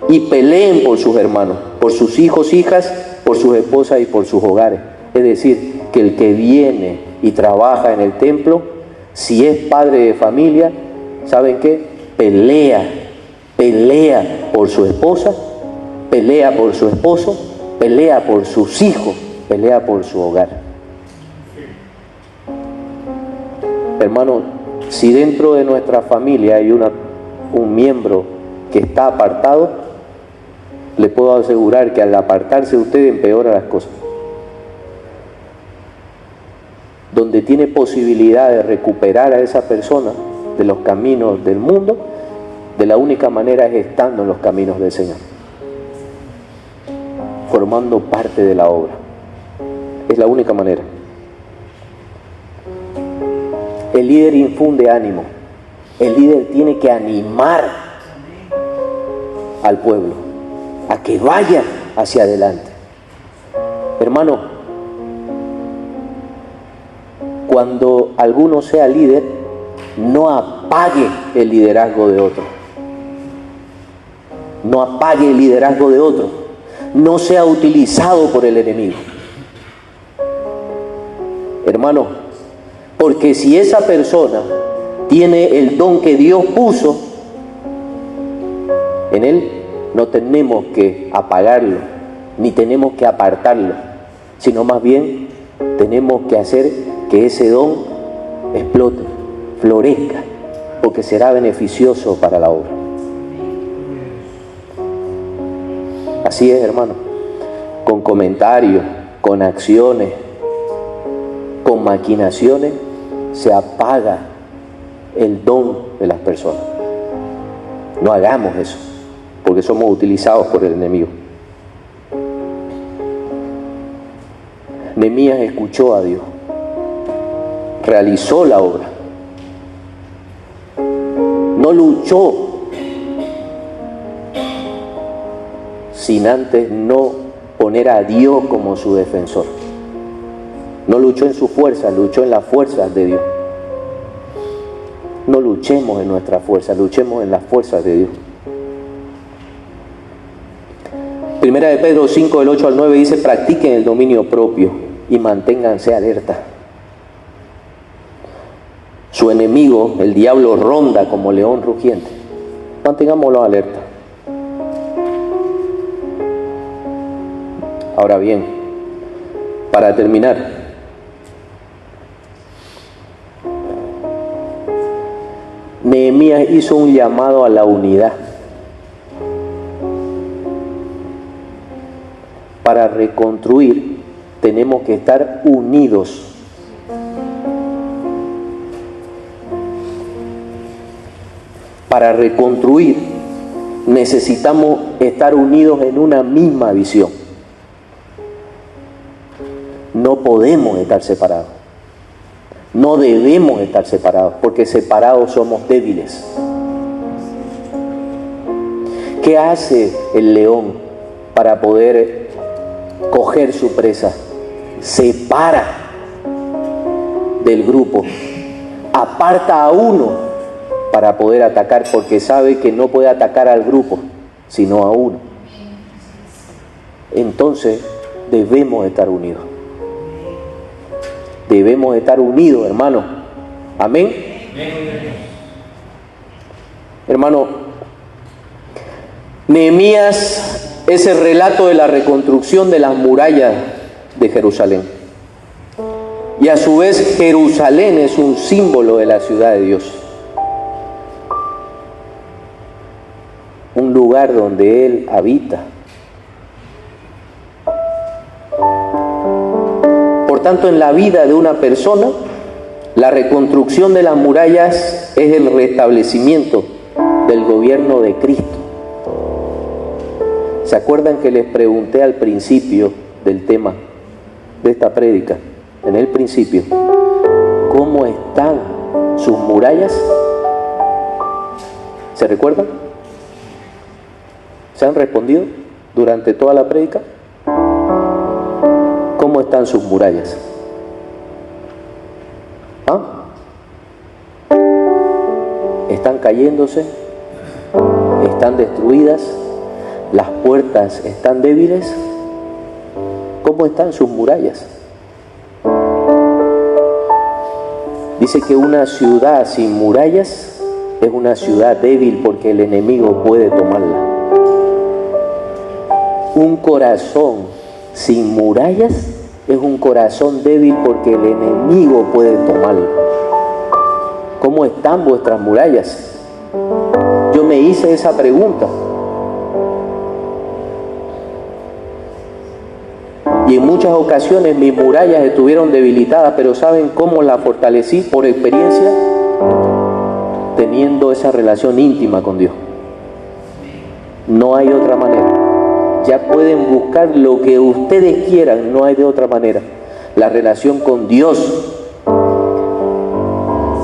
Speaker 1: y peleen por sus hermanos, por sus hijos, hijas, por sus esposas y por sus hogares. Es decir, que el que viene y trabaja en el templo, si es padre de familia, ¿saben qué? Pelea por su esposa, pelea por su esposo, pelea por sus hijos, pelea por su hogar. Hermano, si dentro de nuestra familia hay un miembro que está apartado, le puedo asegurar que al apartarse usted empeora las cosas. Donde tiene posibilidad de recuperar a esa persona de los caminos del mundo, de la única manera es estando en los caminos del Señor, formando parte de la obra. Es la única manera. El líder infunde ánimo. El líder tiene que animar al pueblo a que vaya hacia adelante. Hermano, cuando alguno sea líder, no apague el liderazgo de otro. No apague el liderazgo de otro. No sea utilizado por el enemigo. Hermano, porque si esa persona tiene el don que Dios puso en él, no tenemos que apagarlo, ni tenemos que apartarlo, sino más bien tenemos que hacer que ese don explote, florezca, porque será beneficioso para la obra. Así es, hermano, con comentarios, con acciones, con maquinaciones, se apaga el don de las personas. No hagamos eso, porque somos utilizados por el enemigo. Nehemías escuchó a Dios, realizó la obra, no luchó sin antes no poner a Dios como su defensor. No luchó en su fuerza, luchó en las fuerzas de Dios. No luchemos en nuestras fuerzas, luchemos en las fuerzas de Dios. Primera de Pedro 5, del 8 al 9 dice: practiquen el dominio propio y manténganse alerta. Su enemigo, el diablo, ronda como león rugiente. Mantengámoslo alerta. Ahora bien, para terminar, Nehemías hizo un llamado a la unidad. Para reconstruir tenemos que estar unidos. Para reconstruir necesitamos estar unidos en una misma visión. No podemos estar separados. No debemos estar separados, porque separados somos débiles. ¿Qué hace el león para poder coger su presa? Separa del grupo, aparta a uno para poder atacar, porque sabe que no puede atacar al grupo, sino a uno. Entonces debemos estar unidos. Debemos estar unidos, hermano. Amén. Hermano, Nehemías es el relato de la reconstrucción de las murallas de Jerusalén. Y a su vez Jerusalén es un símbolo de la ciudad de Dios. Un lugar donde Él habita. Por tanto, en la vida de una persona, la reconstrucción de las murallas es el restablecimiento del gobierno de Cristo. ¿Se acuerdan que les pregunté al principio del tema de esta prédica? En el principio, ¿cómo están sus murallas? ¿Se recuerdan? ¿Se han respondido durante toda la prédica? ¿Cómo están sus murallas? ¿Ah? ¿Están cayéndose? ¿Están destruidas? ¿Las puertas están débiles? ¿Cómo están sus murallas? Dice que una ciudad sin murallas es una ciudad débil porque el enemigo puede tomarla. Un corazón sin murallas es un corazón débil porque el enemigo puede tomarlo. ¿Cómo están vuestras murallas? Yo me hice esa pregunta. Y en muchas ocasiones mis murallas estuvieron debilitadas, pero ¿saben cómo las fortalecí? Por experiencia, teniendo esa relación íntima con Dios. No hay otra manera. Ya pueden buscar lo que ustedes quieran, no hay de otra manera. La relación con Dios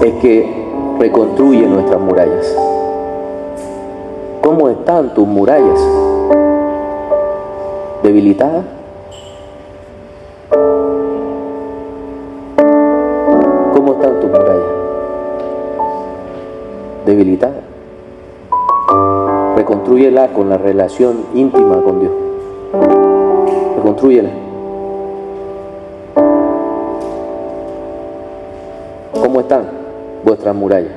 Speaker 1: es que reconstruye nuestras murallas. ¿Cómo están tus murallas? ¿Debilitadas? debilitada. Reconstrúyela con la relación íntima con Dios. Reconstrúyela. ¿Cómo están vuestras murallas?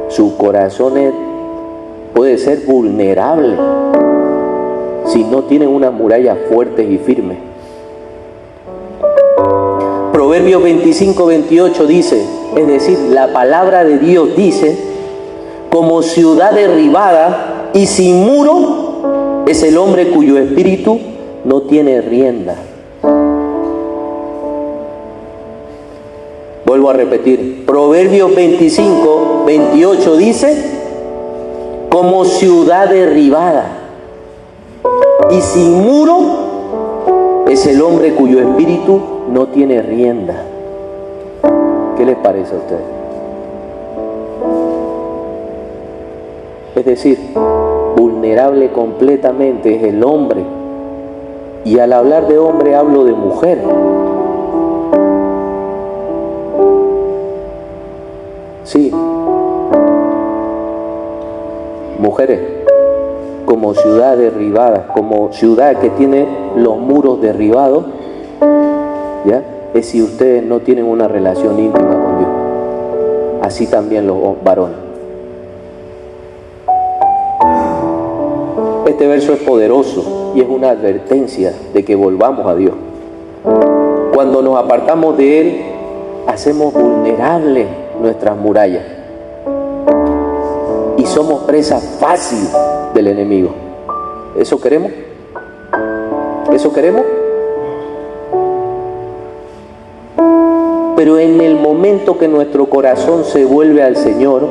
Speaker 1: Su corazón puede ser vulnerable si no tienen unas murallas fuertes y firmes. Proverbios 25-28 dice, es decir, la palabra de Dios dice, como ciudad derribada y sin muro es el hombre cuyo espíritu no tiene rienda. Vuelvo a repetir, Proverbios 25-28 dice, como ciudad derribada y sin muro es el hombre cuyo espíritu no tiene rienda. ¿Qué les parece a ustedes? Es decir, vulnerable completamente es el hombre. Y al hablar de hombre hablo de mujer. Sí. Mujeres, como ciudad derribada, como ciudad que tiene los muros derribados, ¿ya? Es si ustedes no tienen una relación íntima con Dios. Así también los varones. Este verso es poderoso y es una advertencia de que volvamos a Dios. Cuando nos apartamos de Él, hacemos vulnerables nuestras murallas y somos presa fácil del enemigo. ¿Eso queremos? ¿Eso queremos? Pero en el momento que nuestro corazón se vuelve al Señor,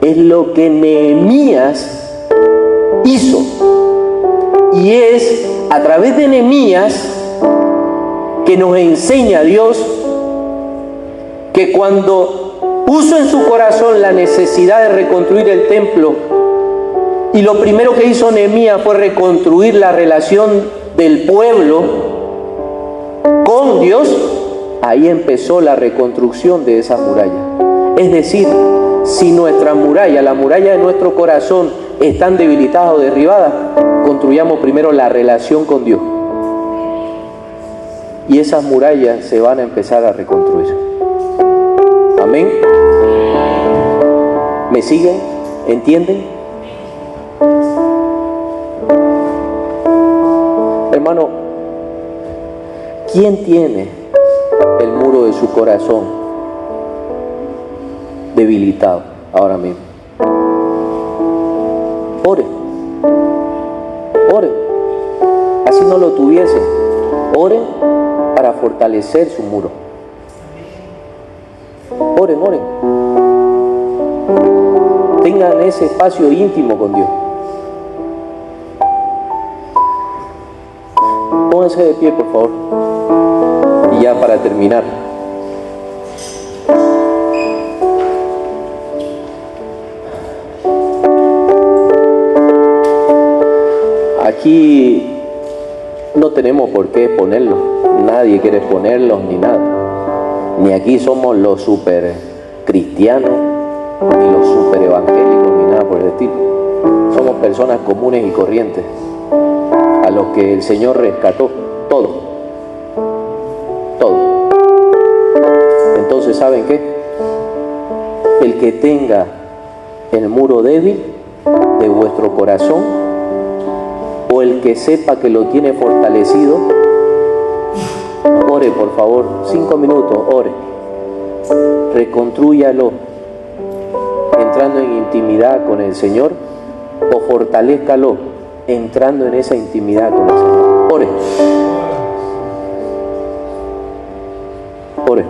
Speaker 1: es lo que Nehemías hizo. Y es a través de Nehemías que nos enseña Dios que cuando puso en su corazón la necesidad de reconstruir el templo, y lo primero que hizo Nehemías fue reconstruir la relación del pueblo con Dios, ahí empezó la reconstrucción de esa muralla. Es decir, si nuestra muralla, la muralla de nuestro corazón, están debilitadas o derribadas, construyamos primero la relación con Dios. Y esas murallas se van a empezar a reconstruir. Amén. ¿Me siguen? ¿Entienden? Hermano, ¿quién tiene el muro de su corazón debilitado ahora mismo? Ore. Ore. Así no lo tuviesen. Oren para fortalecer su muro. Oren, oren. Tengan ese espacio íntimo con Dios. Pónganse de pie, por favor. Y ya para terminar. Aquí no tenemos por qué exponerlos. Nadie quiere exponerlos ni nada. Ni aquí somos los super cristianos, ni los super evangélicos, ni nada por el estilo. Somos personas comunes y corrientes, a los que el Señor rescató todo. Todo. Entonces, ¿saben qué? El que tenga el muro débil de vuestro corazón, o el que sepa que lo tiene fortalecido, ore, por favor, 5 minutos, ore. Reconstrúyalo entrando en intimidad con el Señor, o fortalézcalo entrando en esa intimidad con el Señor. Ore. Ore.